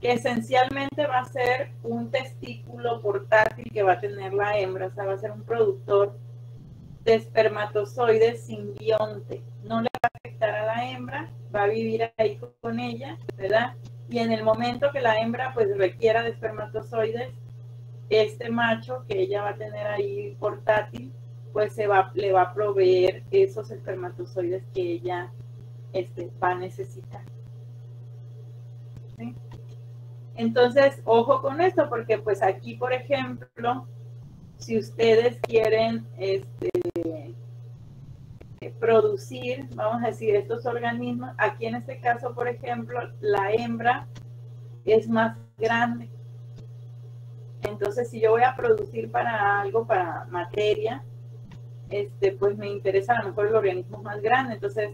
Que esencialmente va a ser un testículo portátil que va a tener la hembra, o sea, va a ser un productor de espermatozoides simbionte. No le va a afectar a la hembra, va a vivir ahí con ella, ¿verdad? Y en el momento que la hembra pues requiera de espermatozoides, este macho que ella va a tener ahí portátil, pues le va a proveer esos espermatozoides que ella va a necesitar. ¿Sí? Entonces, ojo con esto, porque pues aquí, por ejemplo, si ustedes quieren producir, vamos a decir, estos organismos, aquí en este caso, por ejemplo, la hembra es más grande. Entonces, si yo voy a producir para algo, para materia, pues me interesa a lo mejor el organismo más grande. Entonces,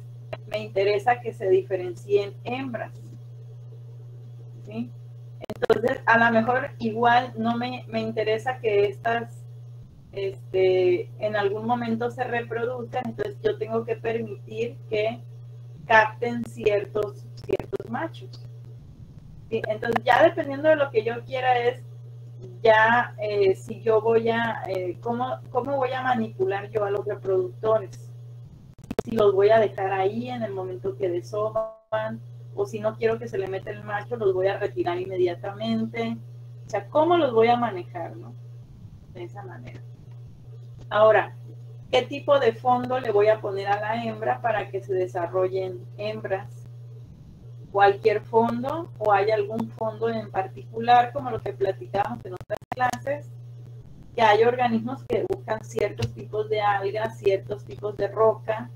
me interesa que se diferencien hembras. ¿Sí? Entonces, a lo mejor igual no me interesa que estas en algún momento se reproduzcan, entonces yo tengo que permitir que capten ciertos machos. ¿Sí? Entonces, ya dependiendo de lo que yo quiera es ya si yo voy a, cómo voy a manipular yo a los reproductores. Si los voy a dejar ahí en el momento que desovan, o si no quiero que se le meta el macho, los voy a retirar inmediatamente. O sea, ¿cómo los voy a manejar, no? De esa manera. Ahora, ¿qué tipo de fondo le voy a poner a la hembra para que se desarrollen hembras? Cualquier fondo o hay algún fondo en particular, como lo que platicamos en otras clases, que hay organismos que buscan ciertos tipos de algas, ciertos tipos de roca,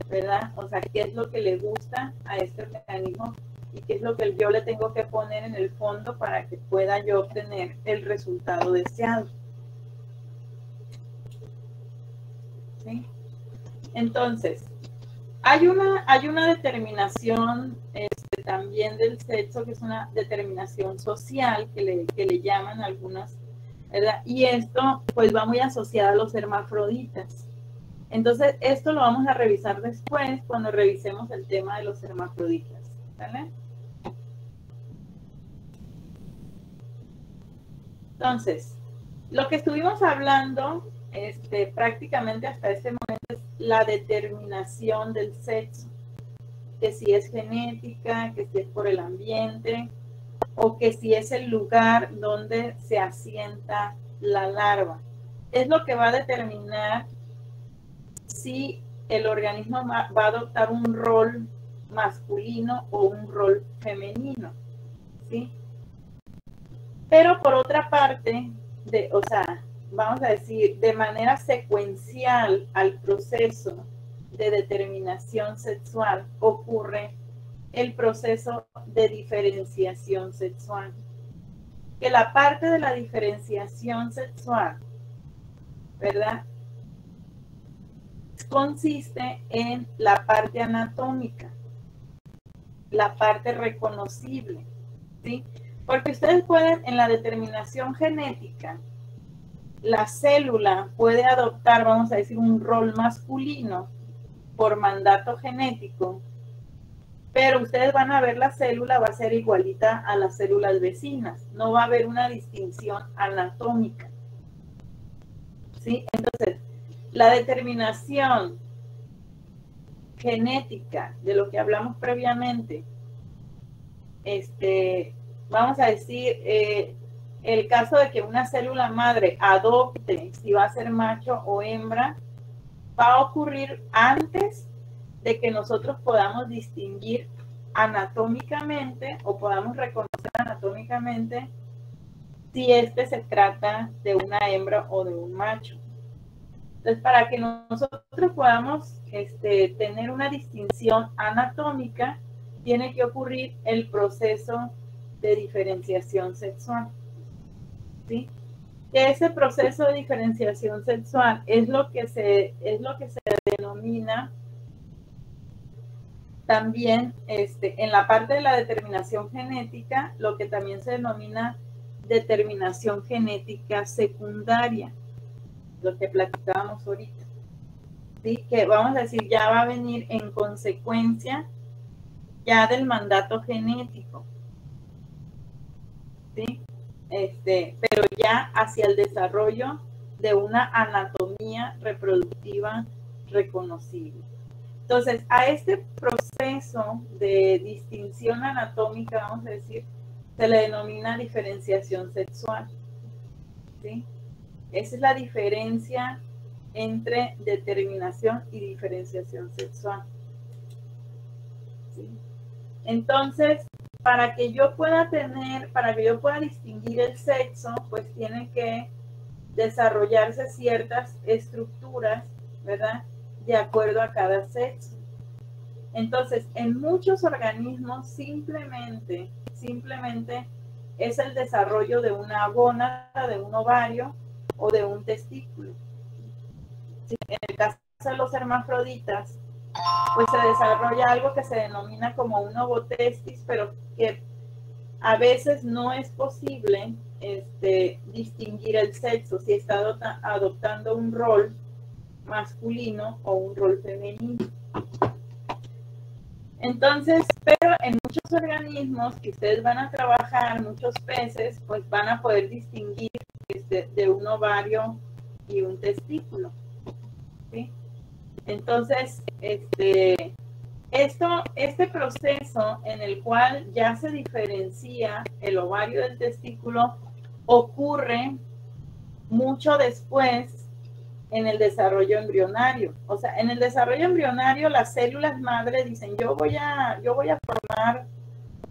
¿verdad? O sea, ¿qué es lo que le gusta a este organismo y qué es lo que yo le tengo que poner en el fondo para que pueda yo obtener el resultado deseado? ¿Sí? Entonces, hay una determinación también del sexo, que es una determinación social, que le llaman algunas, ¿verdad? Y esto pues va muy asociado a los hermafroditas. Entonces, esto lo vamos a revisar después cuando revisemos el tema de los hermafroditas, ¿vale? Entonces, lo que estuvimos hablando prácticamente hasta este momento es la determinación del sexo, que si es genética, que si es por el ambiente, o que si es el lugar donde se asienta la larva. Es lo que va a determinar si el organismo va a adoptar un rol masculino o un rol femenino, ¿sí? Pero por otra parte, o sea, vamos a decir, de manera secuencial al proceso de determinación sexual ocurre el proceso de diferenciación sexual. Que la parte de la diferenciación sexual, ¿verdad?, consiste en la parte anatómica, la parte reconocible, ¿sí? Porque ustedes pueden, en la determinación genética, la célula puede adoptar, vamos a decir, un rol masculino por mandato genético, pero ustedes van a ver la célula va a ser igualita a las células vecinas, no va a haber una distinción anatómica, ¿sí? Entonces, la determinación genética de lo que hablamos previamente, vamos a decir, el caso de que una célula madre adopte si va a ser macho o hembra, va a ocurrir antes de que nosotros podamos distinguir anatómicamente o podamos reconocer anatómicamente si se trata de una hembra o de un macho. Entonces, para que nosotros podamos tener una distinción anatómica, tiene que ocurrir el proceso de diferenciación sexual. ¿Sí? Que ese proceso de diferenciación sexual es lo que se denomina también en la parte de la determinación genética, lo que también se denomina determinación genética secundaria, lo que platicábamos ahorita. ¿Sí? Que vamos a decir, ya va a venir en consecuencia ya del mandato genético. ¿Sí? Pero ya hacia el desarrollo de una anatomía reproductiva reconocible. Entonces, a este proceso de distinción anatómica, vamos a decir, se le denomina diferenciación sexual. ¿Sí? Esa es la diferencia entre determinación y diferenciación sexual. ¿Sí? Entonces, para que yo pueda distinguir el sexo, pues tiene que desarrollarse ciertas estructuras, ¿verdad? De acuerdo a cada sexo. Entonces, en muchos organismos simplemente es el desarrollo de una gónada, de un ovario o de un testículo. ¿Sí? En el caso de los hermafroditas, pues se desarrolla algo que se denomina como un ovotestis, pero que a veces no es posible distinguir el sexo, si está adoptando un rol masculino o un rol femenino. Entonces, pero en muchos organismos que ustedes van a trabajar, muchos peces, pues van a poder distinguir de un ovario y un testículo. ¿Sí? Entonces, este proceso en el cual ya se diferencia el ovario del testículo ocurre mucho después en el desarrollo embrionario. O sea, en el desarrollo embrionario las células madre dicen, yo voy a formar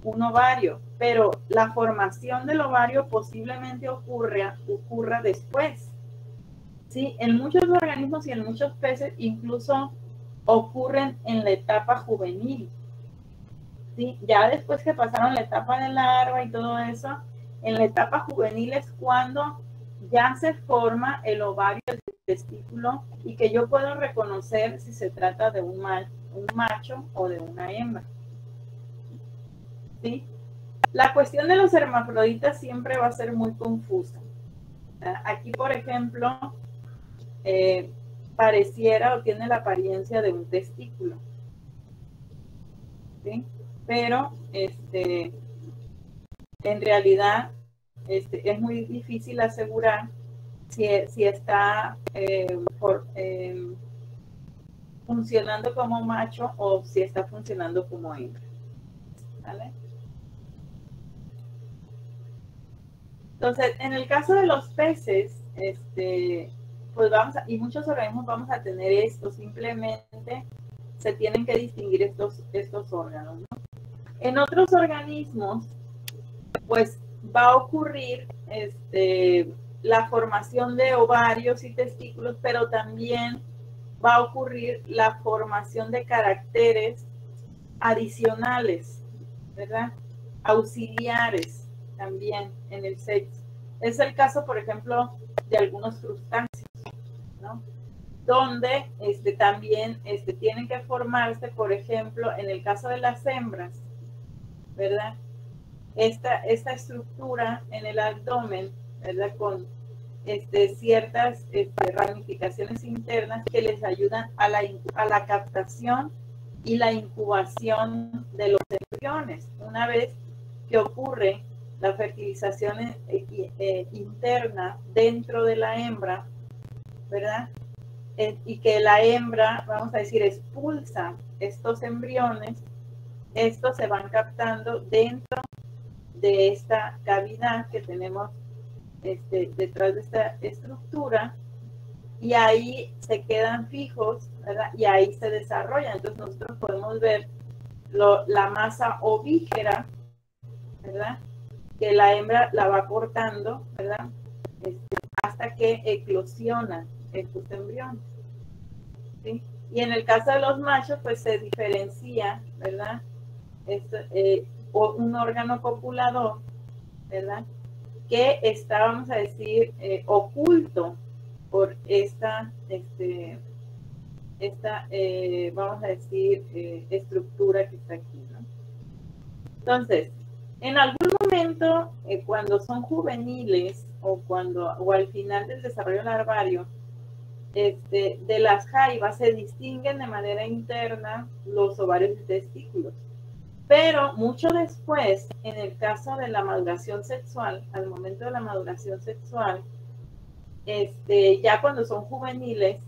un ovario, pero la formación del ovario posiblemente ocurra después. ¿Sí? En muchos organismos y en muchos peces incluso ocurren en la etapa juvenil. ¿Sí? Ya después que pasaron la etapa de larva y todo eso, en la etapa juvenil es cuando ya se forma el ovario del testículo y que yo puedo reconocer si se trata de un macho o de una hembra. ¿Sí? La cuestión de los hermafroditas siempre va a ser muy confusa. Aquí, por ejemplo, pareciera o tiene la apariencia de un testículo. ¿Sí? Pero en realidad es muy difícil asegurar si está funcionando como macho o si está funcionando como hembra. ¿Vale? Entonces, en el caso de los peces, pues y muchos organismos vamos a tener esto, simplemente se tienen que distinguir estos órganos, ¿no? En otros organismos, pues va a ocurrir la formación de ovarios y testículos, pero también va a ocurrir la formación de caracteres adicionales, ¿verdad? Auxiliares también en el sexo. Es el caso, por ejemplo, de algunos crustáceos, ¿no? Donde también tienen que formarse, por ejemplo, en el caso de las hembras, ¿verdad? Esta estructura en el abdomen, ¿verdad? Con ciertas ramificaciones internas que les ayudan a la captación y la incubación de los embriones. Una vez que ocurre la fertilización interna dentro de la hembra, ¿verdad? Y que la hembra, vamos a decir, expulsa estos embriones, estos se van captando dentro de esta cavidad que tenemos detrás de esta estructura, y ahí se quedan fijos, ¿verdad? Y ahí se desarrollan. Entonces nosotros podemos ver la masa ovígera, ¿verdad? Que la hembra la va cortando, ¿verdad? Hasta que eclosionan estos embriones. ¿Sí? Y en el caso de los machos, pues se diferencia, ¿verdad? un órgano copulador, ¿verdad? Que está, vamos a decir, oculto por esta vamos a decir, estructura que está aquí, ¿no? Entonces, en algún momento, cuando son juveniles o al final del desarrollo larvario, de las jaivas se distinguen de manera interna los ovarios y testículos. Pero mucho después, en el caso de la maduración sexual, al momento de la maduración sexual, ya cuando son juveniles,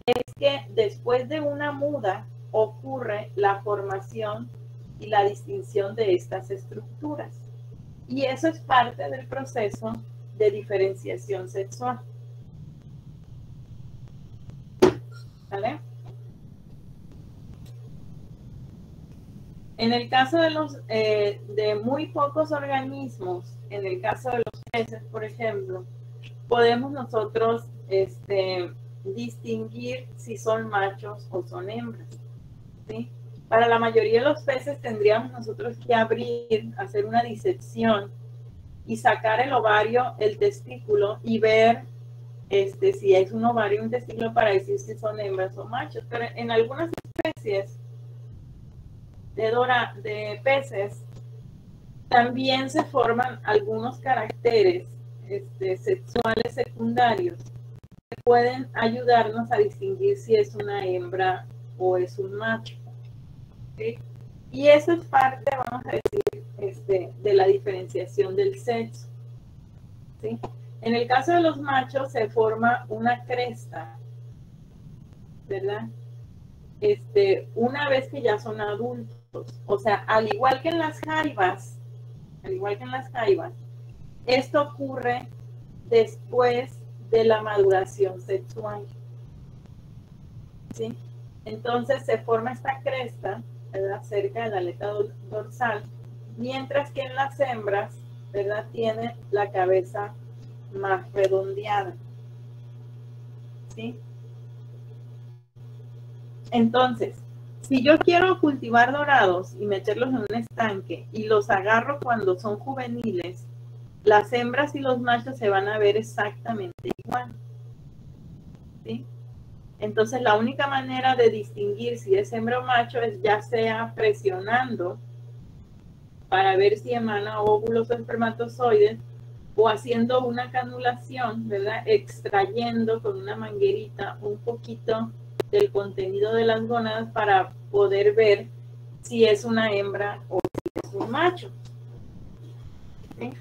es que después de una muda ocurre la formación y la distinción de estas estructuras. Y eso es parte del proceso de diferenciación sexual. ¿Vale? En el caso de muy pocos organismos, en el caso de los peces, por ejemplo, podemos nosotros distinguir si son machos o son hembras, ¿sí? Para la mayoría de los peces tendríamos nosotros que hacer una disección y sacar el ovario, el testículo y ver si es un ovario o un testículo para decir si son hembras o machos. Pero en algunas especies de peces también se forman algunos caracteres sexuales secundarios que pueden ayudarnos a distinguir si es una hembra o es un macho. ¿Sí? Y eso es parte, vamos a decir, de la diferenciación del sexo. ¿Sí? En el caso de los machos se forma una cresta, ¿verdad? Una vez que ya son adultos. O sea, al igual que en las jaivas, esto ocurre después de la maduración sexual. ¿Sí? Entonces se forma esta cresta, ¿verdad?, cerca de la aleta dorsal, mientras que en las hembras, ¿verdad?, tiene la cabeza más redondeada. ¿Sí? Entonces, si yo quiero cultivar dorados y meterlos en un estanque y los agarro cuando son juveniles, las hembras y los machos se van a ver exactamente igual. ¿Sí? Entonces, la única manera de distinguir si es hembra o macho es ya sea presionando para ver si emana óvulos o espermatozoides o haciendo una canulación, ¿verdad?, extrayendo con una manguerita un poquito del contenido de las gónadas para poder ver si es una hembra o si es un macho. ¿Sí?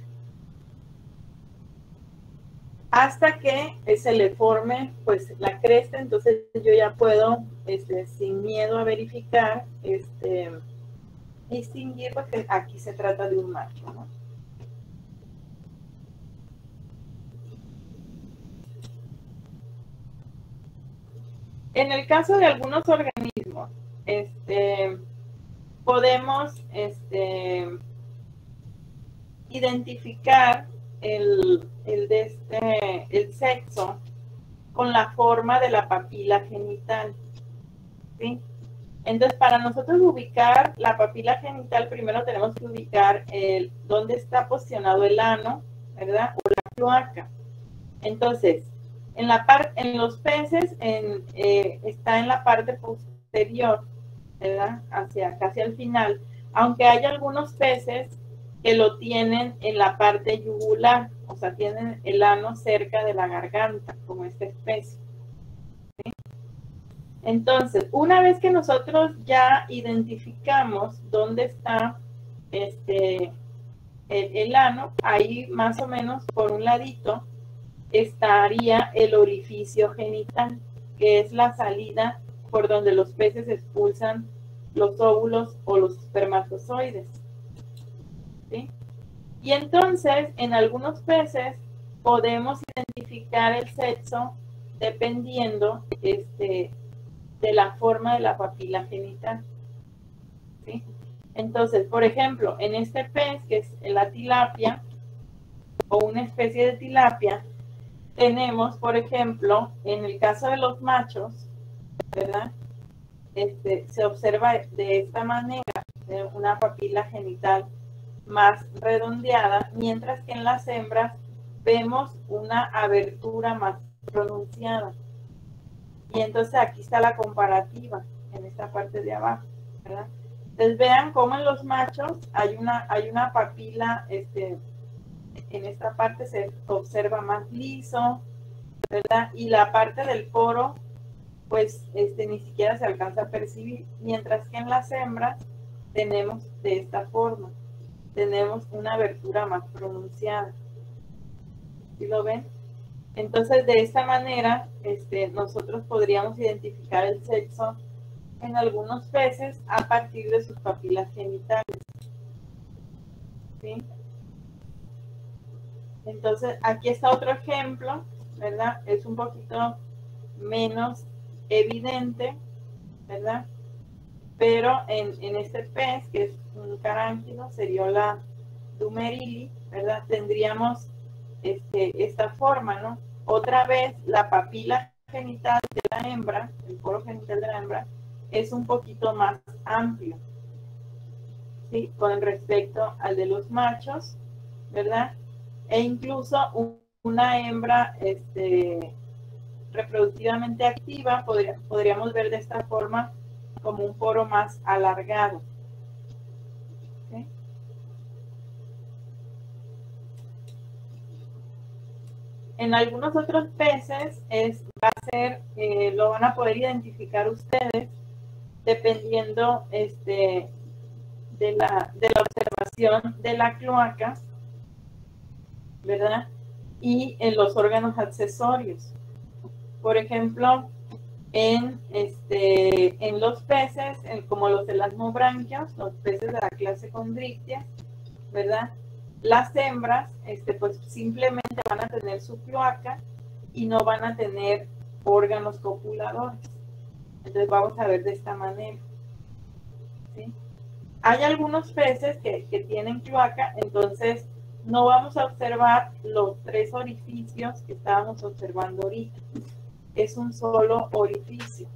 Hasta que se le forme pues la cresta, entonces yo ya puedo sin miedo a verificar distinguir, porque aquí se trata de un macho, ¿no? En el caso de algunos organismos, podemos identificar el sexo con la forma de la papila genital, ¿sí? Entonces, para nosotros ubicar la papila genital, primero tenemos que ubicar dónde está posicionado el ano, ¿verdad?, o la cloaca. Entonces, en los peces está en la parte posterior, ¿verdad?, casi al final, aunque hay algunos peces que lo tienen en la parte yugular, o sea, tienen el ano cerca de la garganta, como esta especie. ¿Sí? Entonces, una vez que nosotros ya identificamos dónde está el ano, ahí más o menos por un ladito estaría el orificio genital, que es la salida por donde los peces expulsan los óvulos o los espermatozoides. ¿Sí? Y entonces, en algunos peces podemos identificar el sexo dependiendo de la forma de la papila genital. ¿Sí? Entonces, por ejemplo, en este pez, que es la tilapia, o una especie de tilapia, tenemos, por ejemplo, en el caso de los machos, ¿verdad?, se observa de esta manera, una papila genital más redondeada, mientras que en las hembras vemos una abertura más pronunciada. Y entonces aquí está la comparativa en esta parte de abajo, ¿verdad? Entonces vean cómo en los machos hay una papila, en esta parte se observa más liso, ¿verdad? Y la parte del poro, pues ni siquiera se alcanza a percibir, mientras que en las hembras tenemos de esta forma, tenemos una abertura más pronunciada. ¿Sí lo ven? Entonces, de esta manera, nosotros podríamos identificar el sexo en algunos peces a partir de sus papilas genitales. ¿Sí? Entonces, aquí está otro ejemplo, ¿verdad? Es un poquito menos evidente, ¿verdad? Pero en este pez, que es un caránquido, Seriola dumerili, ¿verdad? Tendríamos esta forma, ¿no? Otra vez, la papila genital de la hembra, el poro genital de la hembra, es un poquito más amplio, ¿sí? Con respecto al de los machos, ¿verdad? E incluso una hembra reproductivamente activa podríamos ver de esta forma como un poro más alargado. ¿Sí? En algunos otros peces lo van a poder identificar ustedes dependiendo de la observación de la cloaca, ¿verdad? Y en los órganos accesorios. Por ejemplo, en los peces, como los elasmobranquios, los peces de la clase Chondrichthyes, ¿verdad? Las hembras, pues simplemente van a tener su cloaca y no van a tener órganos copuladores. Entonces vamos a ver de esta manera. ¿Sí? Hay algunos peces que tienen cloaca, entonces no vamos a observar los 3 orificios que estábamos observando ahorita. Es un solo orificio.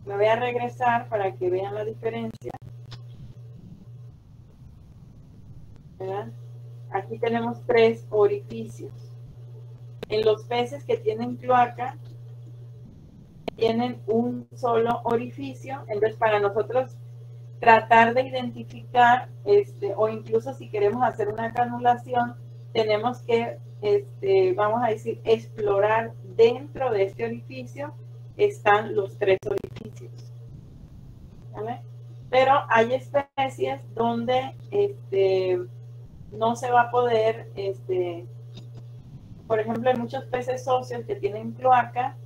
Me voy a regresar para que vean la diferencia. ¿Verdad? Aquí tenemos 3 orificios. En los peces que tienen cloaca, tienen un solo orificio. Entonces, para nosotros tratar de identificar, o incluso si queremos hacer una canulación, tenemos que, vamos a decir, explorar dentro de este orificio están los 3 orificios. ¿Vale? Pero hay especies donde no se va a poder, por ejemplo, en muchos peces óseos que tienen cloaca,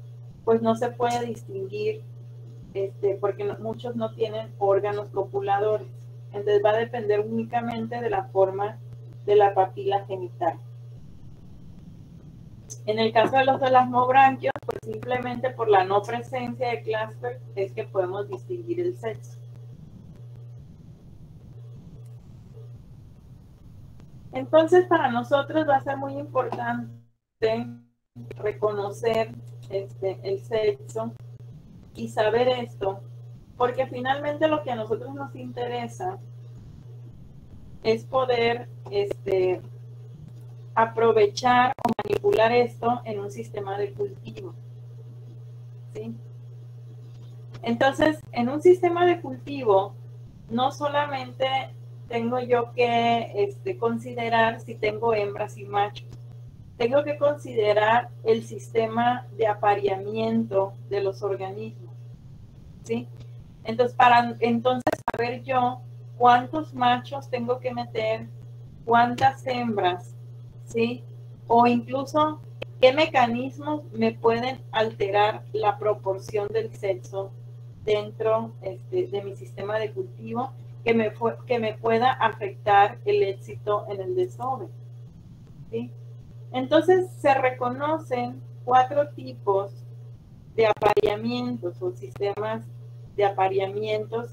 pues no se puede distinguir, porque muchos no tienen órganos copuladores. Entonces va a depender únicamente de la forma de la papila genital. En el caso de los elasmobranquios, pues simplemente por la no presencia de clúster es que podemos distinguir el sexo. Entonces, para nosotros va a ser muy importante reconocer el sexo y saber esto, porque finalmente lo que a nosotros nos interesa es poder aprovechar o manipular esto en un sistema de cultivo. ¿Sí? Entonces, en un sistema de cultivo, no solamente tengo yo que considerar si tengo hembras y machos, tengo que considerar el sistema de apareamiento de los organismos. ¿Sí? Entonces, para saber yo cuántos machos tengo que meter, cuántas hembras, ¿sí? O incluso qué mecanismos me pueden alterar la proporción del sexo dentro de mi sistema de cultivo que me pueda afectar el éxito en el desove. ¿Sí? Entonces se reconocen 4 tipos de apareamientos o sistemas de apareamientos,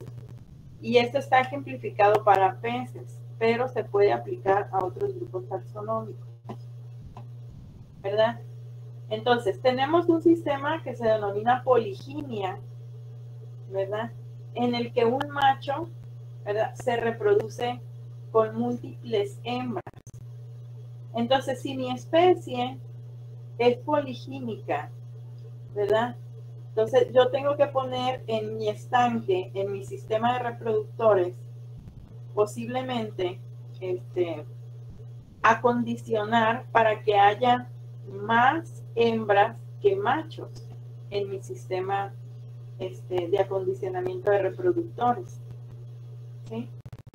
y esto está ejemplificado para peces, pero se puede aplicar a otros grupos taxonómicos, ¿verdad? Entonces, tenemos un sistema que se denomina poliginia, ¿verdad? En el que un macho ¿verdad? Se reproduce con múltiples hembras. Entonces, si mi especie es poligínica, ¿verdad? Entonces, yo tengo que poner en mi estanque, en mi sistema de reproductores, posiblemente, acondicionar para que haya más hembras que machos en mi sistema de acondicionamiento de reproductores. ¿Sí?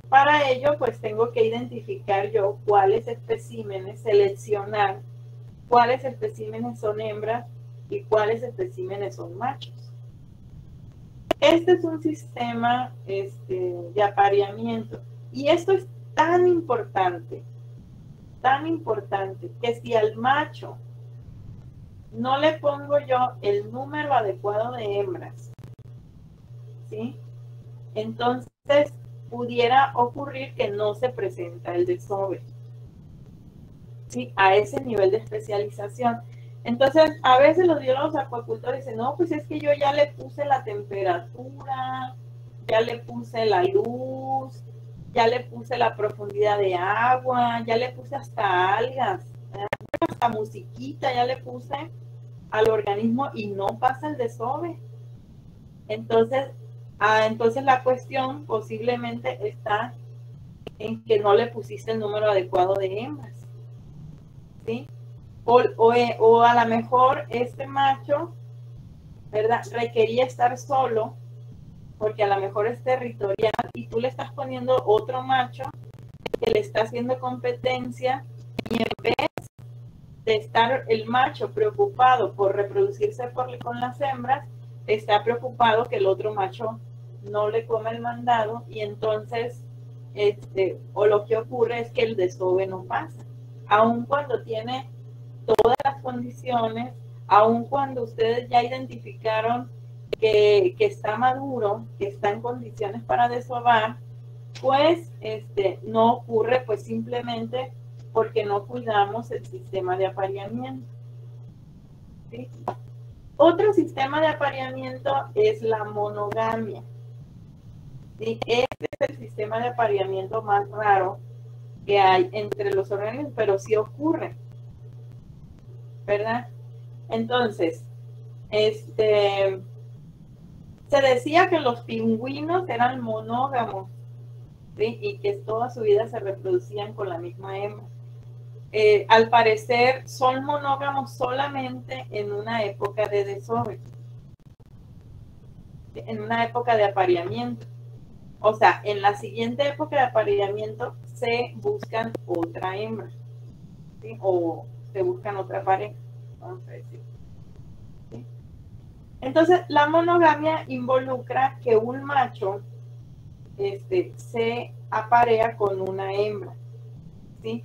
Para ello, pues tengo que identificar yo cuáles especímenes, seleccionar cuáles especímenes son hembras y cuáles especímenes son machos. Este es un sistema de apareamiento. Y esto es tan importante, que si al macho no le pongo yo el número adecuado de hembras, ¿sí? Entonces pudiera ocurrir que no se presenta el desove, ¿sí? A ese nivel de especialización. Entonces, a veces los biólogos acuacultores dicen, no, pues es que yo ya le puse la temperatura, ya le puse la luz, ya le puse la profundidad de agua, ya le puse hasta algas, hasta musiquita, ya le puse al organismo y no pasa el desove. Entonces la cuestión posiblemente está en que no le pusiste el número adecuado de hembras, ¿sí? O a lo mejor este macho, ¿verdad? Requería estar solo porque a lo mejor es territorial y tú le estás poniendo otro macho que le está haciendo competencia y en vez de estar el macho preocupado por reproducirse con las hembras, está preocupado que el otro macho no le come el mandado y entonces o lo que ocurre es que el desove no pasa, aun cuando tiene todas las condiciones, aun cuando ustedes ya identificaron que está maduro, que está en condiciones para desovar, pues no ocurre pues simplemente porque no cuidamos el sistema de apareamiento. ¿Sí? Otro sistema de apareamiento es la monogamia. ¿Sí? Este es el sistema de apareamiento más raro que hay entre los organismos, pero sí ocurre, ¿verdad? Entonces, se decía que los pingüinos eran monógamos, ¿sí? Y que toda su vida se reproducían con la misma hembra. Al parecer son monógamos solamente en una época de desove, en una época de apareamiento. O sea, en la siguiente época de apareamiento se buscan otra hembra, ¿sí? O se buscan otra pareja, vamos a decir. ¿Sí? Entonces, la monogamia involucra que un macho se aparea con una hembra, ¿sí?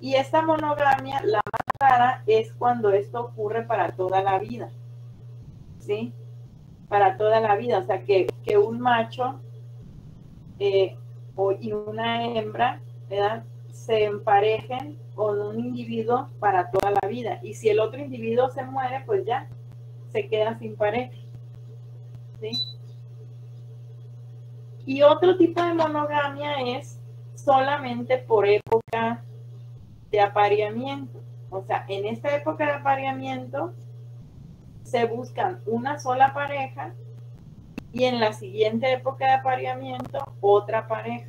Y esta monogamia, la más rara, es cuando esto ocurre para toda la vida, ¿sí? Para toda la vida, o sea, que un macho y una hembra, ¿verdad? Se emparejen con un individuo para toda la vida. Y si el otro individuo se muere, pues ya se queda sin pareja, ¿sí? Y otro tipo de monogamia es solamente por época de apareamiento. O sea, en esta época de apareamiento se buscan una sola pareja y en la siguiente época de apareamiento otra pareja.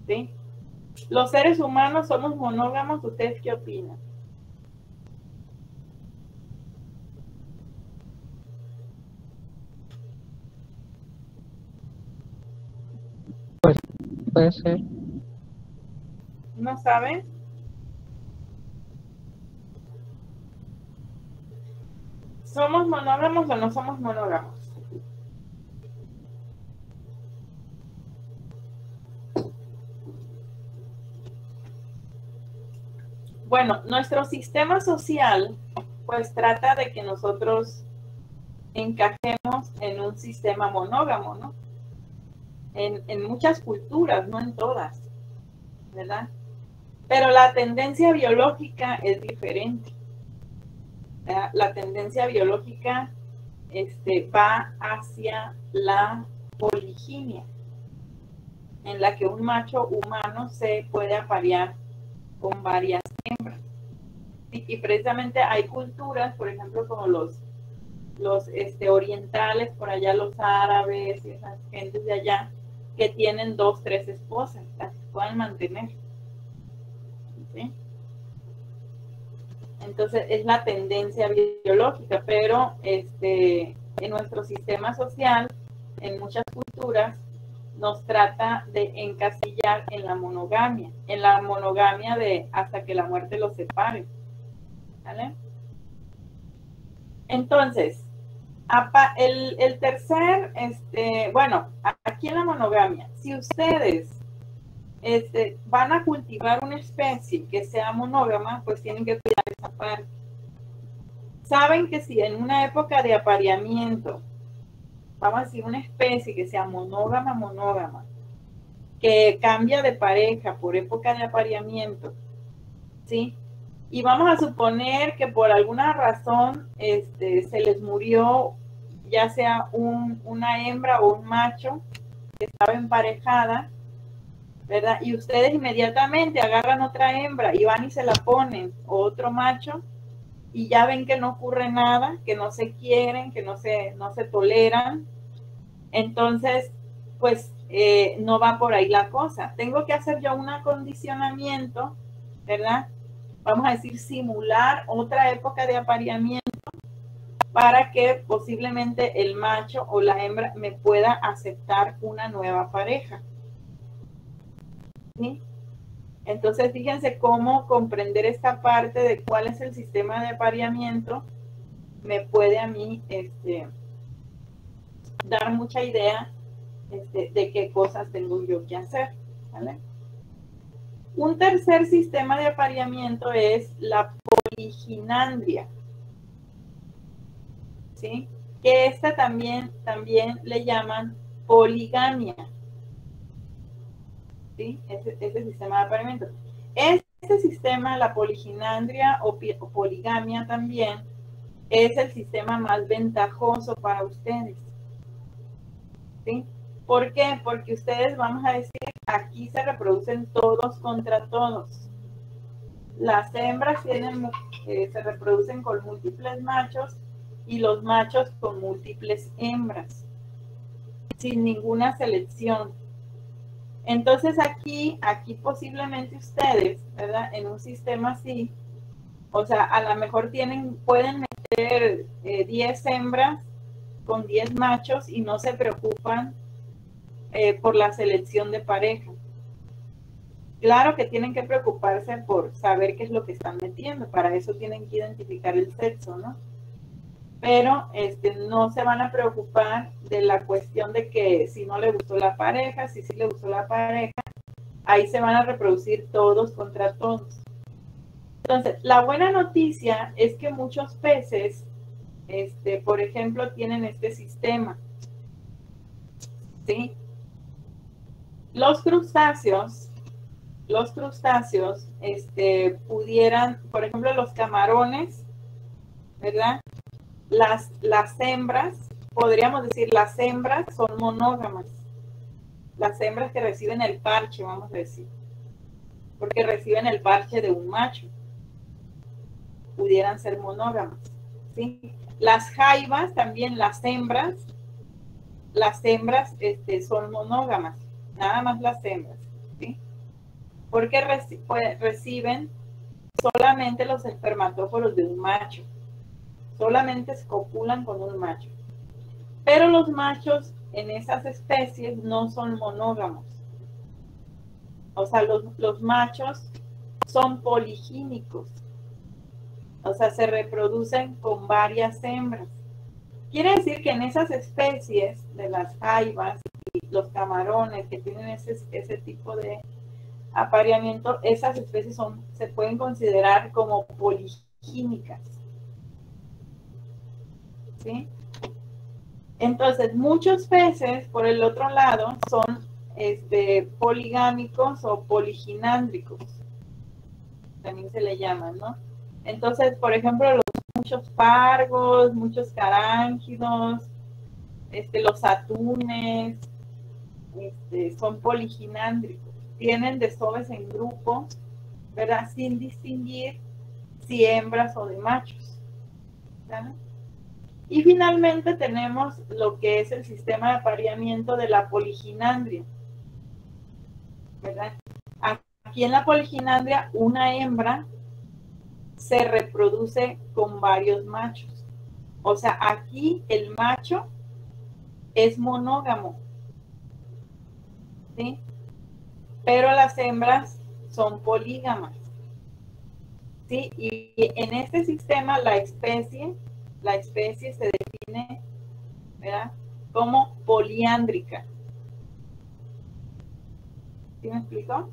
¿Sí? Los seres humanos somos monógamos. ¿Ustedes qué opinan? Pues puede ser. ¿No saben? ¿Somos monógamos o no somos monógamos? Bueno, nuestro sistema social pues trata de que nosotros encajemos en un sistema monógamo, ¿no? En muchas culturas, no en todas, ¿verdad? Pero la tendencia biológica es diferente. ¿Verdad? La tendencia biológica va hacia la poliginia, en la que un macho humano se puede aparear con varias hembras. Y precisamente hay culturas, por ejemplo, como los orientales, por allá los árabes y esas gentes de allá, que tienen 2, 3 esposas, las pueden mantener. ¿Sí? Entonces es la tendencia biológica, pero en nuestro sistema social, en muchas culturas, nos trata de encasillar en la monogamia de hasta que la muerte los separe. ¿Vale? Entonces, el tercer, bueno, aquí en la monogamia, si ustedes van a cultivar una especie que sea monógama, pues tienen que cuidar esa parte. Saben que si en una época de apareamiento, vamos a decir una especie que sea monógama, que cambia de pareja por época de apareamiento, ¿sí? Y vamos a suponer que por alguna razón se les murió ya sea una hembra o un macho que estaba emparejada, ¿verdad? Y ustedes inmediatamente agarran otra hembra y van y se la ponen, o otro macho, y ya ven que no ocurre nada, que no se quieren, que no se toleran. Entonces, pues no va por ahí la cosa. Tengo que hacer yo un acondicionamiento, ¿verdad? Vamos a decir, simular otra época de apareamiento para que posiblemente el macho o la hembra me pueda aceptar una nueva pareja. ¿Sí? Entonces, fíjense cómo comprender esta parte de cuál es el sistema de apareamiento me puede a mí dar mucha idea de qué cosas tengo yo que hacer. ¿Vale? Un tercer sistema de apareamiento es la poliginandria, ¿sí? Que esta también le llaman poligamia, ¿sí? Ese sistema de apareamiento. Este sistema, la poliginandria o poligamia también, es el sistema más ventajoso para ustedes, ¿sí? ¿Por qué? Porque ustedes, vamos a decir, aquí se reproducen todos contra todos. Las hembras se reproducen con múltiples machos y los machos con múltiples hembras, sin ninguna selección. Entonces aquí posiblemente ustedes, ¿verdad? En un sistema así, o sea, a lo mejor pueden meter 10 hembras con 10 machos y no se preocupan por la selección de pareja. Claro que tienen que preocuparse por saber qué es lo que están metiendo, para eso tienen que identificar el sexo, ¿no? Pero no se van a preocupar de la cuestión de que si no le gustó la pareja, si sí le gustó la pareja, ahí se van a reproducir todos contra todos. Entonces, la buena noticia es que muchos peces, por ejemplo, tienen este sistema, ¿sí? Los crustáceos pudieran, por ejemplo, los camarones, ¿verdad? Las hembras, podríamos decir, las hembras son monógamas. Las hembras que reciben el parche, vamos a decir, porque reciben el parche de un macho, pudieran ser monógamas, ¿sí? Las jaivas también, las hembras son monógamas, nada más las hembras, ¿sí? Porque reciben solamente los espermatóforos de un macho, solamente se copulan con un macho. Pero los machos en esas especies no son monógamos. O sea, los machos son poligínicos. O sea, se reproducen con varias hembras. Quiere decir que en esas especies de las jaivas y los camarones que tienen ese tipo de apareamiento, esas especies se pueden considerar como poligínicas. ¿Sí? Entonces, muchos peces, por el otro lado, son poligámicos o poliginándricos. También se le llaman, ¿no? Entonces, por ejemplo, muchos pargos, muchos carángidos, los atunes, son poliginándricos, tienen desoves en grupo, ¿verdad? Sin distinguir si hembras o de machos, ¿verdad? Y finalmente tenemos lo que es el sistema de apareamiento de la poliginandria, ¿verdad? Aquí en la poliginandria, una hembra se reproduce con varios machos. O sea, aquí el macho es monógamo, ¿sí? Pero las hembras son polígamas, ¿sí? Y en este sistema la especie se define, ¿verdad?, como poliándrica. ¿Sí me explico?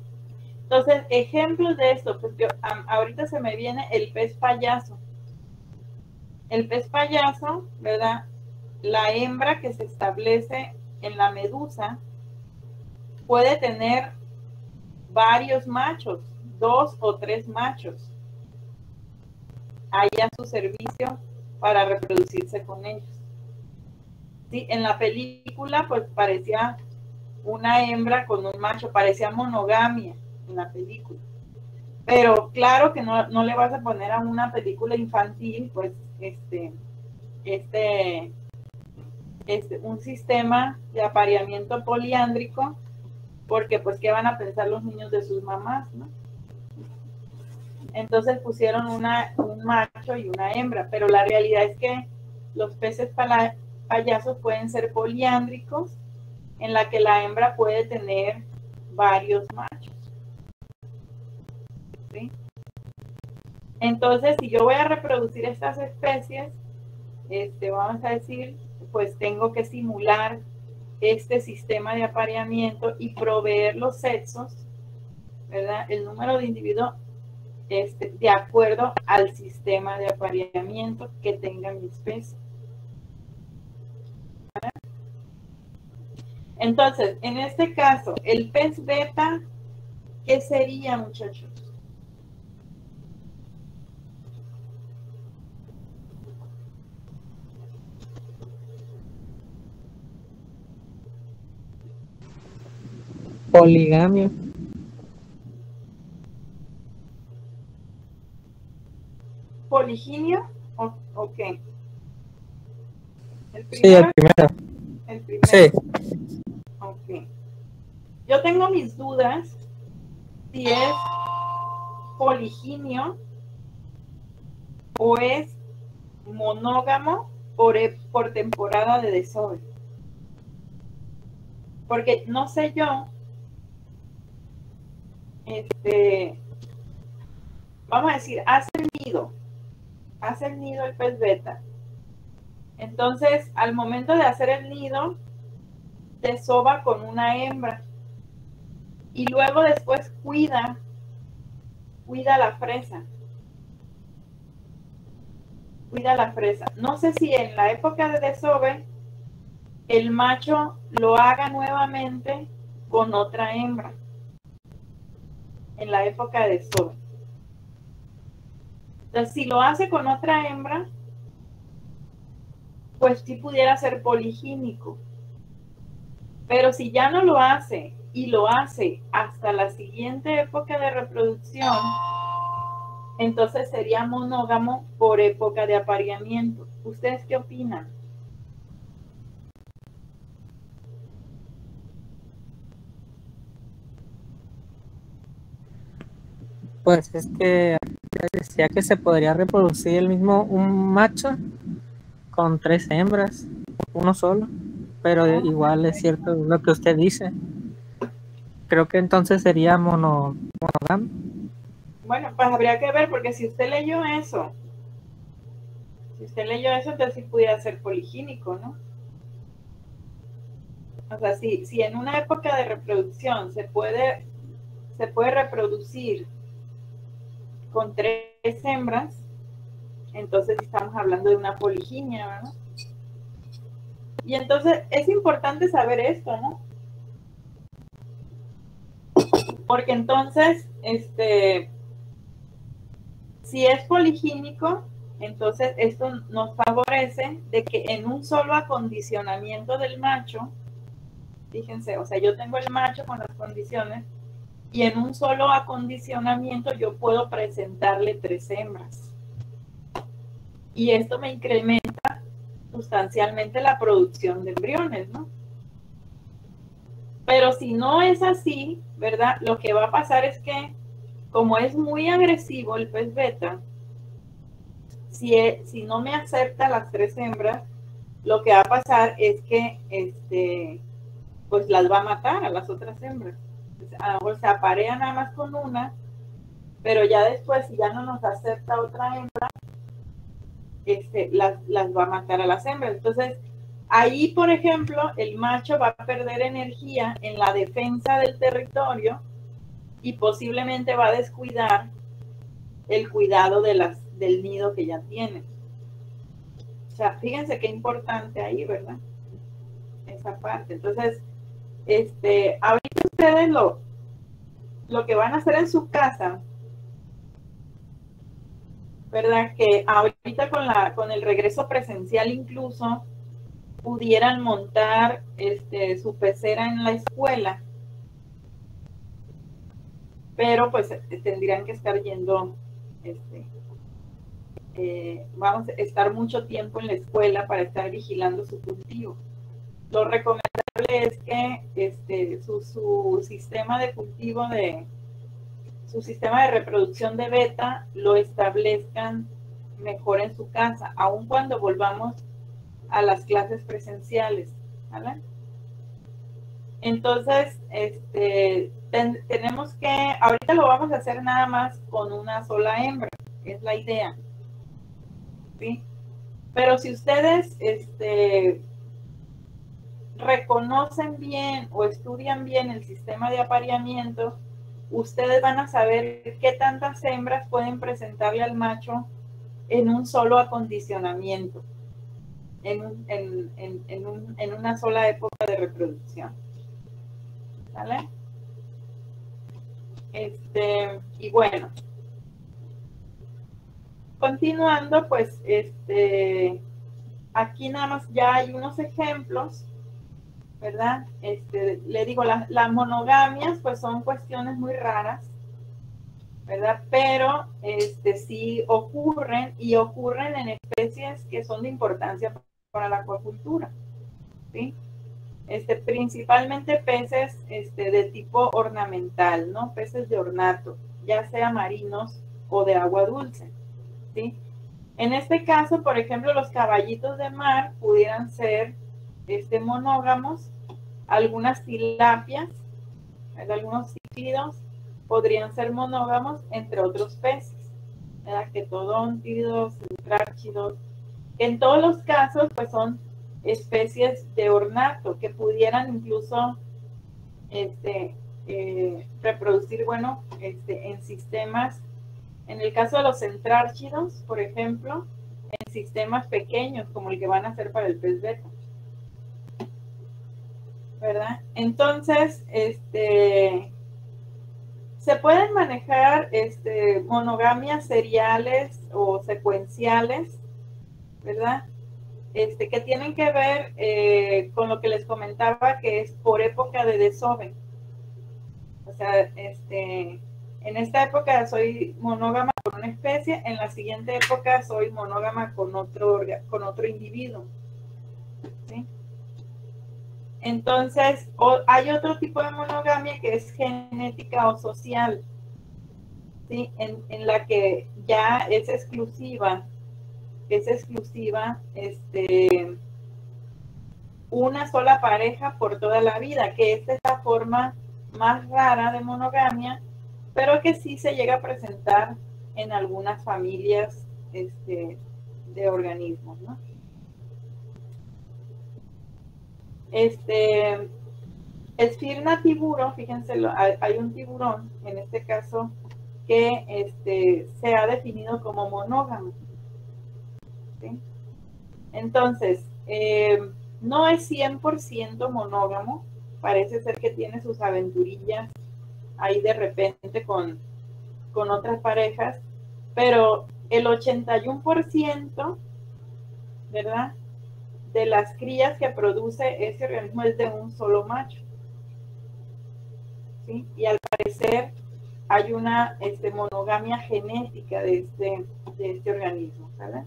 Entonces, ejemplos de esto, pues ahorita se me viene el pez payaso. El pez payaso, ¿verdad? La hembra que se establece en la medusa puede tener varios machos, 2 o 3 machos, ahí a su servicio para reproducirse con ellos. ¿Sí? En la película, pues parecía una hembra con un macho, parecía monogamia en la película. Pero claro que no le vas a poner a una película infantil, pues, un sistema de apareamiento poliándrico, porque pues, ¿qué van a pensar los niños de sus mamás, no? Entonces pusieron un macho y una hembra, pero la realidad es que los peces payasos pueden ser poliándricos, en la que la hembra puede tener varios machos, ¿sí? Entonces, si yo voy a reproducir estas especies, vamos a decir, pues tengo que simular este sistema de apareamiento y proveer los sexos, ¿verdad?, el número de individuos de acuerdo al sistema de apareamiento que tenga mi especie. ¿Verdad? Entonces, en este caso, el pez beta, ¿qué sería, muchachos? Poligamia. ¿Poliginio? ¿O qué? ¿El primero? Sí, el primero. El primero. Sí. Ok. Yo tengo mis dudas si es poliginio o es monógamo por temporada de desove. Porque no sé yo, vamos a decir, hace el nido el pez beta. Entonces, al momento de hacer el nido, desova con una hembra. Y luego después cuida la fresa. Cuida la fresa. No sé si en la época de desove el macho lo haga nuevamente con otra hembra. En la época de desove. Entonces, si lo hace con otra hembra, pues sí pudiera ser poligínico. Pero si ya no lo hace y lo hace hasta la siguiente época de reproducción, entonces sería monógamo por época de apareamiento. ¿Ustedes qué opinan? Pues es que decía que se podría reproducir el mismo un macho con 3 hembras, uno solo, pero igual es cierto lo que usted dice. Creo que entonces sería monógamo. Bueno, pues habría que ver, porque si usted leyó eso, entonces sí pudiera ser poligínico, ¿no? O sea, si en una época de reproducción se puede reproducir con 3 hembras, entonces estamos hablando de una poliginia, ¿verdad? Y entonces es importante saber esto, ¿no? Porque entonces, si es poligínico, entonces esto nos favorece de que en un solo acondicionamiento del macho Fíjense, o sea, yo tengo el macho con las condiciones y en un solo acondicionamiento yo puedo presentarle 3 hembras. Y esto me incrementa sustancialmente la producción de embriones, ¿no? Pero si no es así, ¿verdad? Lo que va a pasar es que, como es muy agresivo el pez beta, si no me acepta las 3 hembras, lo que va a pasar es que pues las va a matar a las otras hembras. O sea, aparea nada más con una, pero ya después, si ya no nos acepta otra hembra, las va a matar a las hembras. Entonces, ahí, por ejemplo, el macho va a perder energía en la defensa del territorio y posiblemente va a descuidar el cuidado del nido que ya tiene. O sea, fíjense qué importante ahí, ¿verdad? Esa parte. Entonces, ahorita ustedes lo que van a hacer en su casa, ¿verdad? Que ahorita con el regreso presencial incluso pudieran montar su pecera en la escuela, pero pues tendrían que estar yendo, vamos a estar mucho tiempo en la escuela para estar vigilando su cultivo. Lo recomendable es que su sistema de cultivo su sistema de reproducción de beta lo establezcan mejor en su casa, aun cuando volvamos a las clases presenciales, ¿vale? Entonces, tenemos que, ahorita lo vamos a hacer nada más con una sola hembra, es la idea, ¿sí? Pero si ustedes reconocen bien o estudian bien el sistema de apareamiento, ustedes van a saber qué tantas hembras pueden presentarle al macho en un solo acondicionamiento, en una sola época de reproducción. ¿Vale? Y bueno, continuando, pues, aquí nada más ya hay unos ejemplos, ¿verdad? Le digo, las monogamias, pues son cuestiones muy raras, ¿verdad? Pero, sí ocurren y ocurren en especies que son de importancia para la acuacultura, ¿sí? Principalmente peces de tipo ornamental, ¿no? Peces de ornato, ya sea marinos o de agua dulce, ¿sí? En este caso, por ejemplo, los caballitos de mar pudieran ser monógamos, algunas tilapias, algunos cíclidos podrían ser monógamos, entre otros peces, ¿verdad? Quetodóntidos, tráchidos. En todos los casos, pues son especies de ornato que pudieran incluso reproducir, bueno, en sistemas, en el caso de los centrárchidos, por ejemplo, en sistemas pequeños como el que van a hacer para el pez beta, ¿verdad? Entonces, se pueden manejar monogamias seriales o secuenciales, ¿verdad? Que tienen que ver con lo que les comentaba, que es por época de desove. O sea, en esta época soy monógama con una especie, en la siguiente época soy monógama con otro individuo, ¿sí? Entonces, hay otro tipo de monogamia que es genética o social, ¿sí? En la que ya es exclusiva, una sola pareja por toda la vida, que es esta forma más rara de monogamia, pero que sí se llega a presentar en algunas familias de organismos, ¿no? Sphyrna tiburo, fíjense, hay un tiburón, en este caso, que se ha definido como monógamo, ¿sí? Entonces, no es 100% monógamo, parece ser que tiene sus aventurillas ahí de repente con otras parejas, pero el 81%, ¿verdad?, de las crías que produce ese organismo es de un solo macho. ¿Sí? Y al parecer hay una monogamia genética de este organismo, ¿sabes?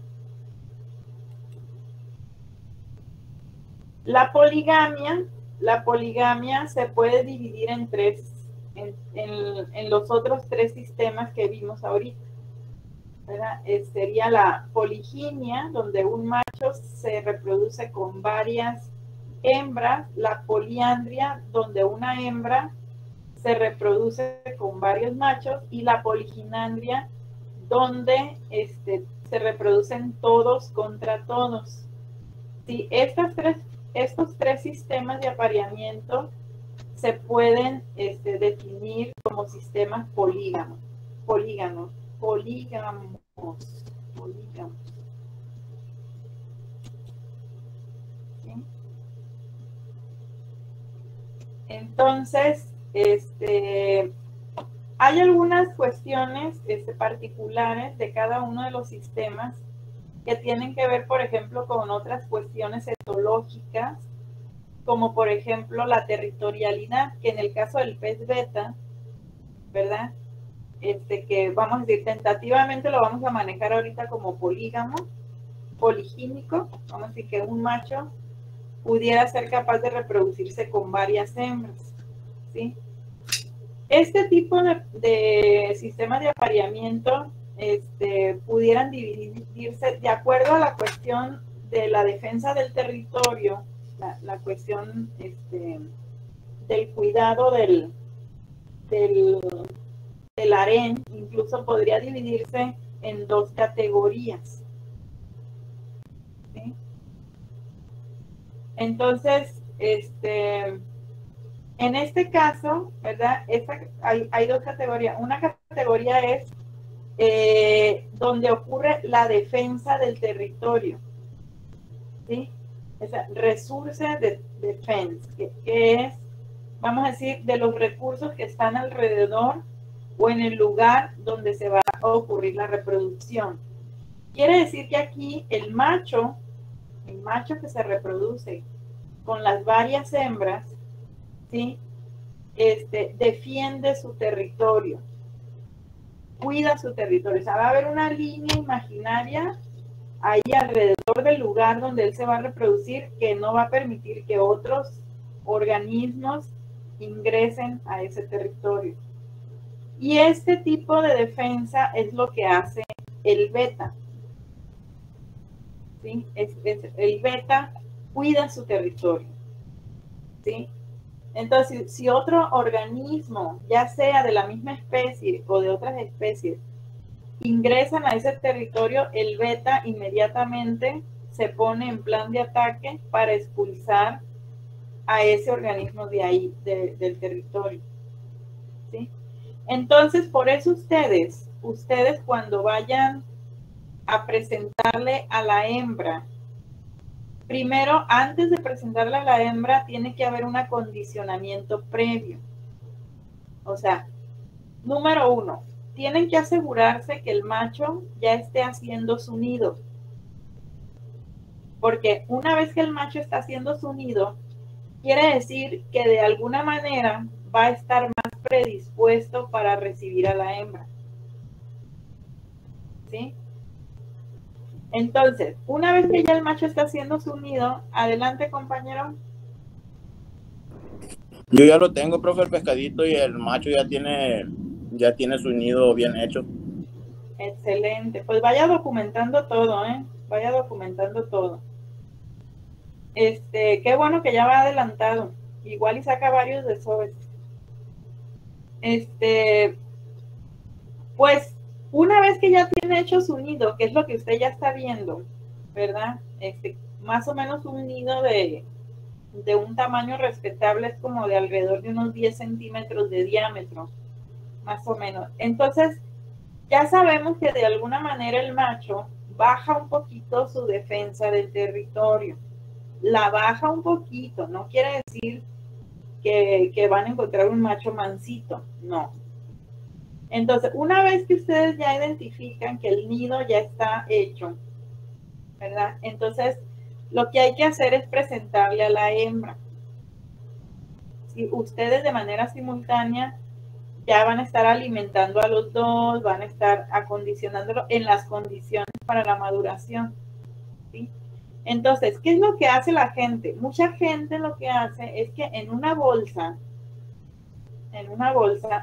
La poligamia se puede dividir en los otros tres sistemas que vimos ahorita, ¿verdad? Sería la poliginia, donde un macho se reproduce con varias hembras, la poliandria, donde una hembra se reproduce con varios machos, y la poliginandria, donde se reproducen todos contra todos. Sí, estos tres sistemas de apareamiento se pueden definir como sistemas polígamos. ¿Sí? Entonces, hay algunas cuestiones particulares de cada uno de los sistemas que tienen que ver, por ejemplo, con otras cuestiones etológicas, como por ejemplo la territorialidad, que en el caso del pez beta, ¿verdad? Que vamos a decir, tentativamente lo vamos a manejar ahorita como polígamo, poligínico, vamos a decir que un macho pudiera ser capaz de reproducirse con varias hembras, ¿sí? Este tipo de sistemas de apareamiento pudieran dividirse de acuerdo a la cuestión de la defensa del territorio, la cuestión del cuidado del harén, incluso podría dividirse en dos categorías. ¿Sí? Entonces, en este caso, ¿verdad? Hay dos categorías. Una categoría es donde ocurre la defensa del territorio, ¿sí? Esa resource de defense, que es, vamos a decir, de los recursos que están alrededor o en el lugar donde se va a ocurrir la reproducción. Quiere decir que aquí el macho que se reproduce con las varias hembras, ¿sí? Defiende su territorio, cuida su territorio. O sea, va a haber una línea imaginaria ahí alrededor del lugar donde él se va a reproducir que no va a permitir que otros organismos ingresen a ese territorio. Y este tipo de defensa es lo que hace el beta. ¿Sí? El beta cuida su territorio. ¿Sí? Entonces, si otro organismo, ya sea de la misma especie o de otras especies, ingresan a ese territorio, el beta inmediatamente se pone en plan de ataque para expulsar a ese organismo de ahí, del territorio. ¿Sí? Entonces, por eso ustedes cuando vayan a presentarle a la hembra, primero, antes de presentarle a la hembra, tiene que haber un acondicionamiento previo. O sea, número 1, tienen que asegurarse que el macho ya esté haciendo su nido. Porque una vez que el macho está haciendo su nido, quiere decir que de alguna manera va a estar más predispuesto para recibir a la hembra. ¿Sí? Entonces, una vez que ya el macho está haciendo su nido, adelante, compañero. Yo ya lo tengo, profe, el pescadito, y el macho ya tiene su nido bien hecho. Excelente. Pues vaya documentando todo, ¿eh? Vaya documentando todo. Qué bueno que ya va adelantado. Igual y saca varios desovers. Pues una vez que ya tiene hecho su nido, que es lo que usted ya está viendo, ¿verdad? Más o menos un nido de un tamaño respetable, es como de alrededor de unos 10 centímetros de diámetro, más o menos. Entonces, ya sabemos que de alguna manera el macho baja un poquito su defensa del territorio. La baja un poquito, no quiere decir que van a encontrar un macho mansito, no. Entonces, una vez que ustedes ya identifican que el nido ya está hecho, ¿verdad? Entonces, Lo que hay que hacer es presentarle a la hembra. Si ustedes de manera simultánea ya van a estar alimentando a los dos, van a estar acondicionándolo en las condiciones para la maduración, ¿sí? Entonces, ¿qué es lo que hace la gente? Mucha gente lo que hace es que en una bolsa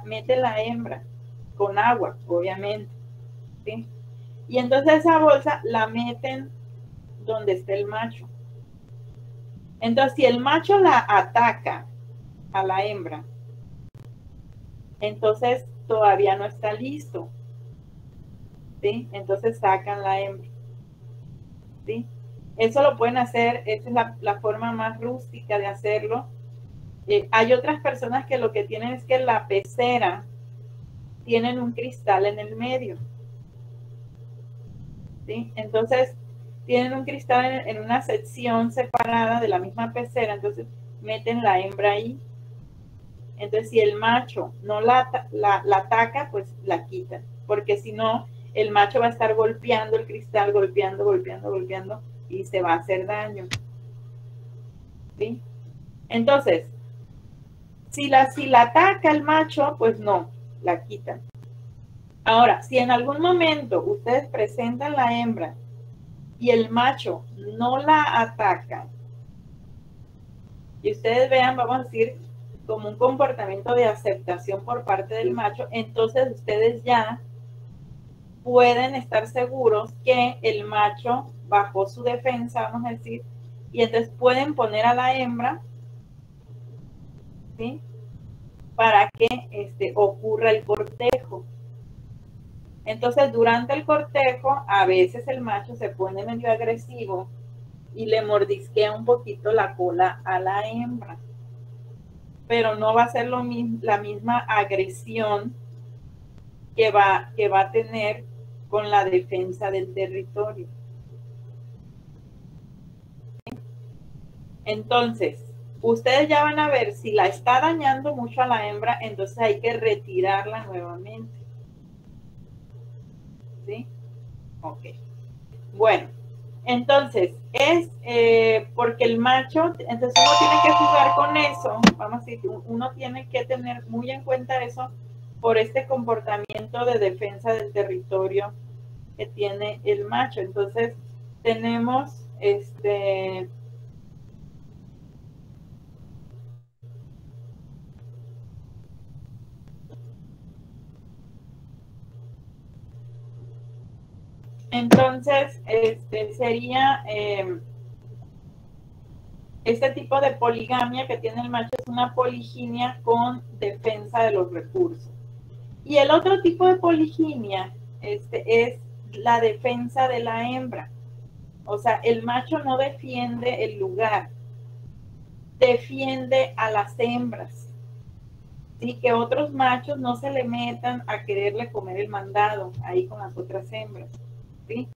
mete la hembra con agua, obviamente, ¿sí? Y entonces esa bolsa la meten donde esté el macho. Entonces, si el macho la ataca a la hembra, entonces todavía no está listo, ¿sí? Entonces sacan la hembra, ¿sí? Eso lo pueden hacer, esa es la forma más rústica de hacerlo. Hay otras personas que lo que tienen es que la pecera tienen un cristal en el medio, ¿sí? Entonces tienen un cristal en una sección separada de la misma pecera, entonces meten la hembra ahí. Entonces, si el macho no la ataca, pues la quitan, porque si no, el macho va a estar golpeando el cristal, golpeando, y se va a hacer daño, ¿sí? Entonces, si la ataca el macho, pues no, la quitan. Ahora, si en algún momento ustedes presentan la hembra y el macho no la ataca, y ustedes vean, vamos a decir, como un comportamiento de aceptación por parte del macho, entonces ustedes ya pueden estar seguros que el macho bajó su defensa, vamos a decir, y entonces pueden poner a la hembra, ¿sí? Para que ocurra el cortejo. Entonces, durante el cortejo, a veces el macho se pone medio agresivo y le mordisquea un poquito la cola a la hembra, pero no va a ser la misma agresión que va a tener con la defensa del territorio. Entonces, ustedes ya van a ver si la está dañando mucho a la hembra, entonces hay que retirarla nuevamente. ¿Sí? Ok. Bueno, entonces es porque el macho, entonces uno tiene que jugar con eso, vamos a decir, uno tiene que tener muy en cuenta eso por este comportamiento de defensa del territorio que tiene el macho. Entonces tenemos entonces sería este tipo de poligamia que tiene el macho es una poliginia con defensa de los recursos. Y el otro tipo de poliginia es la defensa de la hembra. O sea, el macho no defiende el lugar, defiende a las hembras. Y que otros machos no se le metan a quererle comer el mandado ahí con las otras hembras, ¿sí?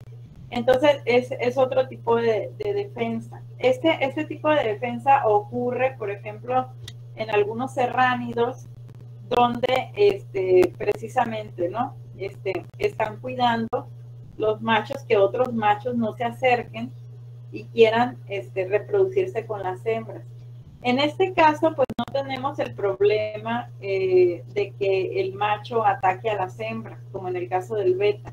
Entonces, es otro tipo de defensa. Este tipo de defensa ocurre, por ejemplo, en algunos serránidos donde precisamente, ¿no? Están cuidando los machos que otros machos no se acerquen y quieran reproducirse con las hembras. En este caso, pues no tenemos el problema de que el macho ataque a las hembras, como en el caso del beta,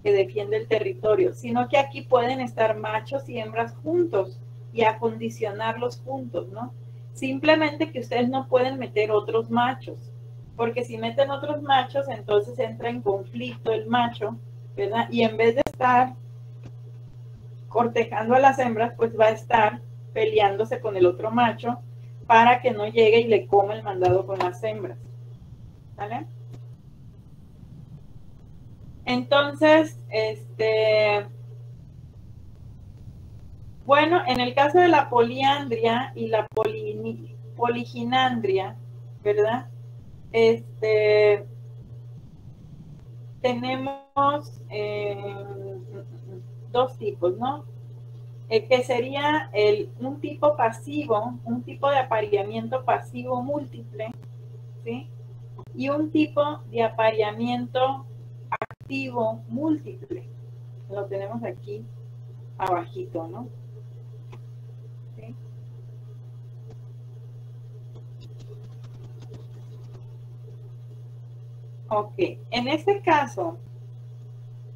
que defiende el territorio, sino que aquí pueden estar machos y hembras juntos y acondicionarlos juntos, ¿no? Simplemente que ustedes no pueden meter otros machos, porque si meten otros machos, entonces entra en conflicto el macho, ¿verdad? Y en vez de estar cortejando a las hembras, pues va a estar peleándose con el otro macho para que no llegue y le coma el mandado con las hembras, ¿vale? Entonces, bueno, en el caso de la poliandria y la poliginandria, ¿verdad? Tenemos dos tipos, ¿no? Que sería un tipo pasivo, un tipo de apareamiento pasivo múltiple, ¿sí? Y un tipo de apareamiento activo múltiple. Lo tenemos aquí abajito, ¿no? Ok, en este caso,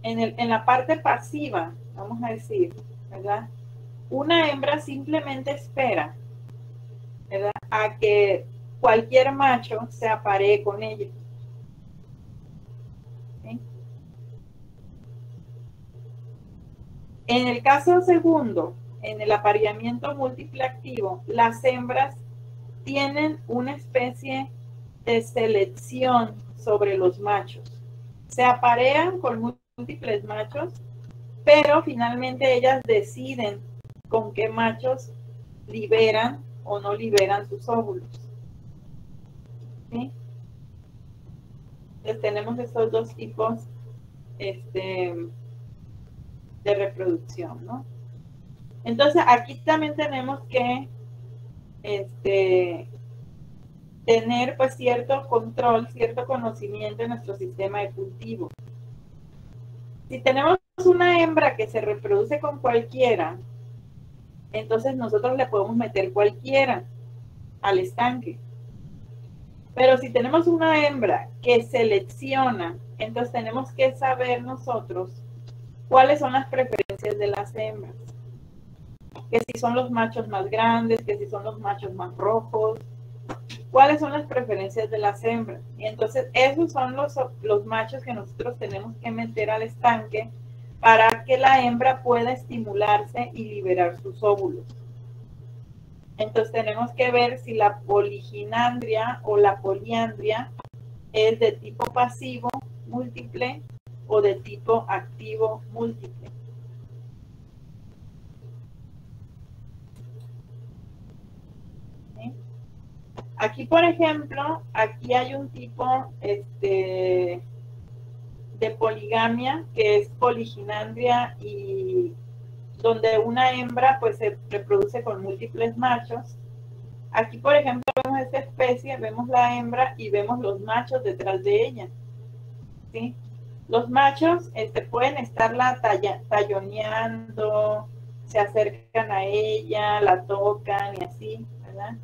en la parte pasiva, vamos a decir, ¿verdad? Una hembra simplemente espera, ¿verdad?, a que cualquier macho se aparee con ella. ¿Sí? En el caso segundo, en el apareamiento múltiple activo, las hembras tienen una especie de selección sobre los machos. Se aparean con múltiples machos, pero finalmente ellas deciden con qué machos liberan o no liberan sus óvulos. ¿Sí? Entonces tenemos estos dos tipos de reproducción, ¿no? Entonces aquí también tenemos que tener pues cierto control, cierto conocimiento en nuestro sistema de cultivo. Si tenemos una hembra que se reproduce con cualquiera, entonces nosotros le podemos meter cualquiera al estanque. Pero si tenemos una hembra que selecciona, entonces tenemos que saber nosotros cuáles son las preferencias de las hembras. Que si son los machos más grandes, que si son los machos más rojos, cuáles son las preferencias de las hembras. Y entonces esos son los machos que nosotros tenemos que meter al estanque para que la hembra pueda estimularse y liberar sus óvulos. Entonces tenemos que ver si la poliginandria o la poliandria es de tipo pasivo múltiple o de tipo activo múltiple. ¿Sí? Aquí, por ejemplo, aquí hay un tipo de poligamia que es poliginandria y donde una hembra pues se reproduce con múltiples machos. Aquí, por ejemplo, vemos esta especie, vemos la hembra y vemos los machos detrás de ella. ¿Sí? Los machos pueden estarla talloneando, se acercan a ella, la tocan y así, ¿verdad?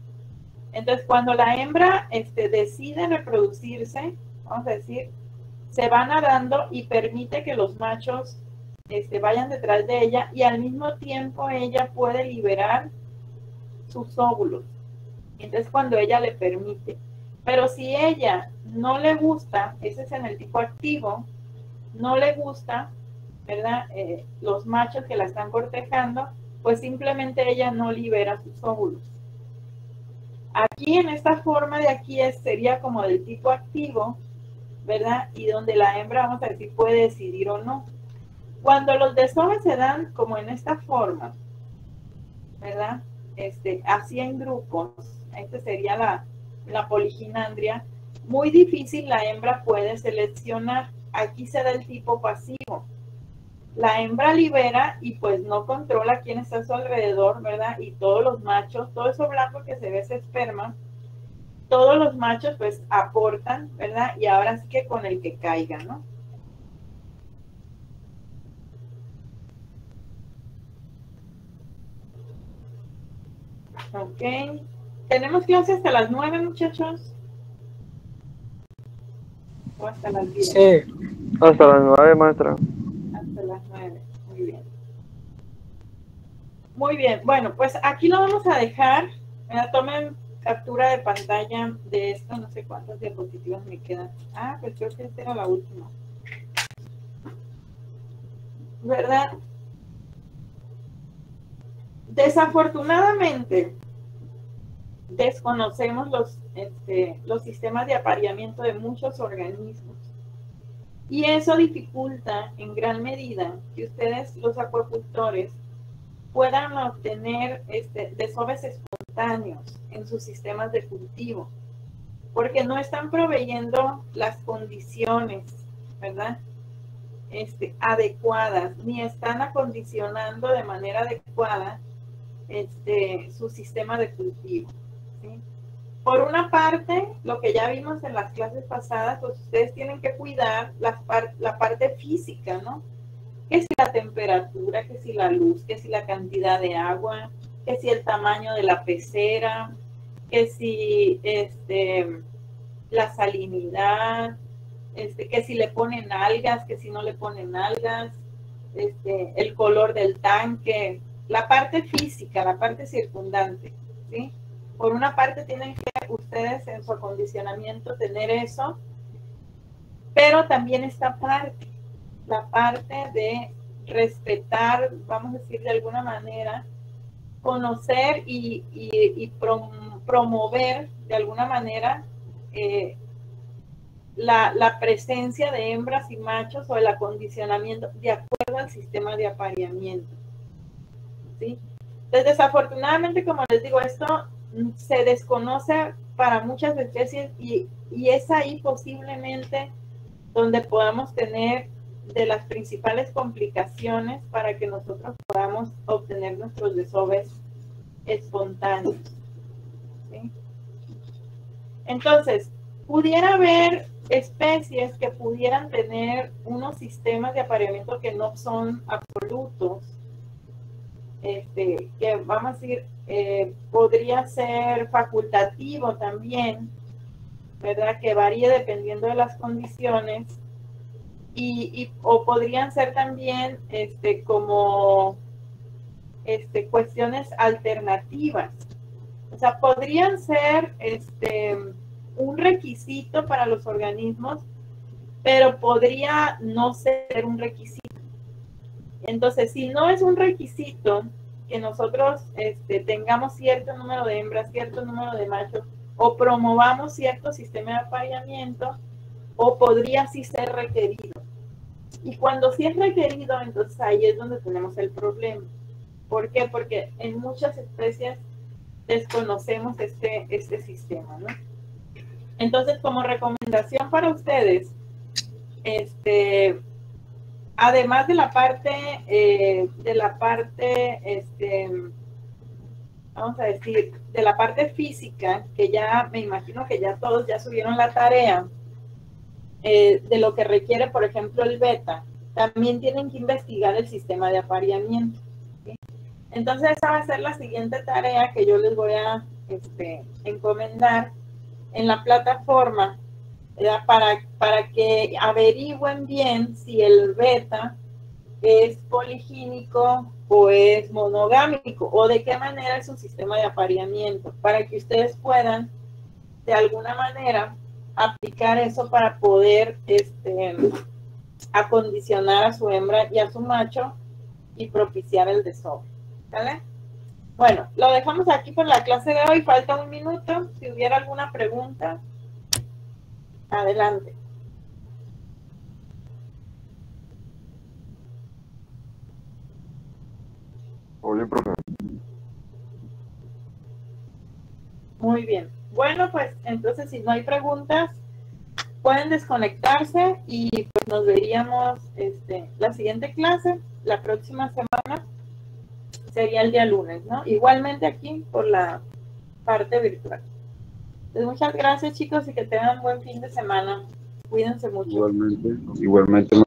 Entonces, cuando la hembra decide reproducirse, vamos a decir, se va nadando y permite que los machos vayan detrás de ella y al mismo tiempo ella puede liberar sus óvulos. Entonces, cuando ella le permite. Pero si ella no le gusta, ese es en el tipo activo, no le gusta, ¿verdad? Los machos que la están cortejando, pues simplemente ella no libera sus óvulos. Aquí en esta forma de aquí sería como del tipo activo, ¿verdad? Y donde la hembra, vamos a decir, puede decidir o no. Cuando los desoves se dan como en esta forma, ¿verdad? Así en grupos, sería la poliginandria, muy difícil la hembra puede seleccionar. Aquí se da el tipo pasivo. La hembra libera y pues no controla quién está a su alrededor, ¿verdad? Y todos los machos, todo eso blanco que se ve ese esperma, todos los machos pues aportan, ¿verdad? Y ahora sí que con el que caiga, ¿no? Ok. ¿Tenemos clase hasta las 9, muchachos? ¿O hasta las 10? Sí. Hasta las 9, maestra. Hasta las 9. Muy bien. Muy bien. Bueno, pues aquí lo vamos a dejar. Tomen captura de pantalla de esto. No sé cuántas diapositivas me quedan. Ah, pues creo que esta era la última. ¿Verdad? Desafortunadamente, desconocemos los sistemas de apareamiento de muchos organismos. Y eso dificulta en gran medida que ustedes, los acuicultores, puedan obtener desoves espontáneos en sus sistemas de cultivo, porque no están proveyendo las condiciones, ¿verdad? Adecuadas, ni están acondicionando de manera adecuada su sistema de cultivo, ¿sí? Por una parte, lo que ya vimos en las clases pasadas, pues ustedes tienen que cuidar la parte física, ¿no? Que si la temperatura, que si la luz, que si la cantidad de agua, que si el tamaño de la pecera, que si la salinidad, que si le ponen algas, que si no le ponen algas, el color del tanque, la parte física, la parte circundante, ¿sí? Por una parte tienen que ustedes en su acondicionamiento tener eso, pero también esta parte, la parte de respetar, vamos a decir de alguna manera, conocer y promover de alguna manera la presencia de hembras y machos o el acondicionamiento de acuerdo al sistema de apareamiento, ¿sí? Entonces, desafortunadamente, como les digo, esto se desconoce para muchas especies y es ahí posiblemente donde podamos tener de las principales complicaciones para que nosotros podamos obtener nuestros desoves espontáneos, ¿sí? Entonces, pudiera haber especies que pudieran tener unos sistemas de apareamiento que no son absolutos, que vamos a decir, podría ser facultativo también, ¿verdad? Que varíe dependiendo de las condiciones, o podrían ser también como cuestiones alternativas. O sea, podrían ser un requisito para los organismos, pero podría no ser un requisito. Entonces, si no es un requisito que nosotros tengamos cierto número de hembras, cierto número de machos, o promovamos cierto sistema de apareamiento, o podría sí ser requerido. Y cuando sí es requerido, entonces ahí es donde tenemos el problema. ¿Por qué? Porque en muchas especies desconocemos este sistema, ¿no? Entonces, como recomendación para ustedes, además de la parte, vamos a decir, de la parte física, que ya me imagino que ya todos ya subieron la tarea, de lo que requiere, por ejemplo, el beta, también tienen que investigar el sistema de apareamiento, ¿sí? Entonces, esa va a ser la siguiente tarea que yo les voy a encomendar en la plataforma, ¿verdad? Para que averigüen bien si el beta es poligínico o es monogámico, o de qué manera es su sistema de apareamiento, para que ustedes puedan, de alguna manera, aplicar eso para poder acondicionar a su hembra y a su macho y propiciar el desove. ¿Vale? Bueno, lo dejamos aquí por la clase de hoy. Falta un minuto. Si hubiera alguna pregunta, adelante. Oye, profe. Muy bien. Bueno, pues entonces si no hay preguntas, pueden desconectarse y pues nos veríamos la siguiente clase, la próxima semana, sería el día lunes, ¿no? Igualmente aquí por la parte virtual. Entonces, muchas gracias, chicos, y que tengan un buen fin de semana. Cuídense mucho. Igualmente.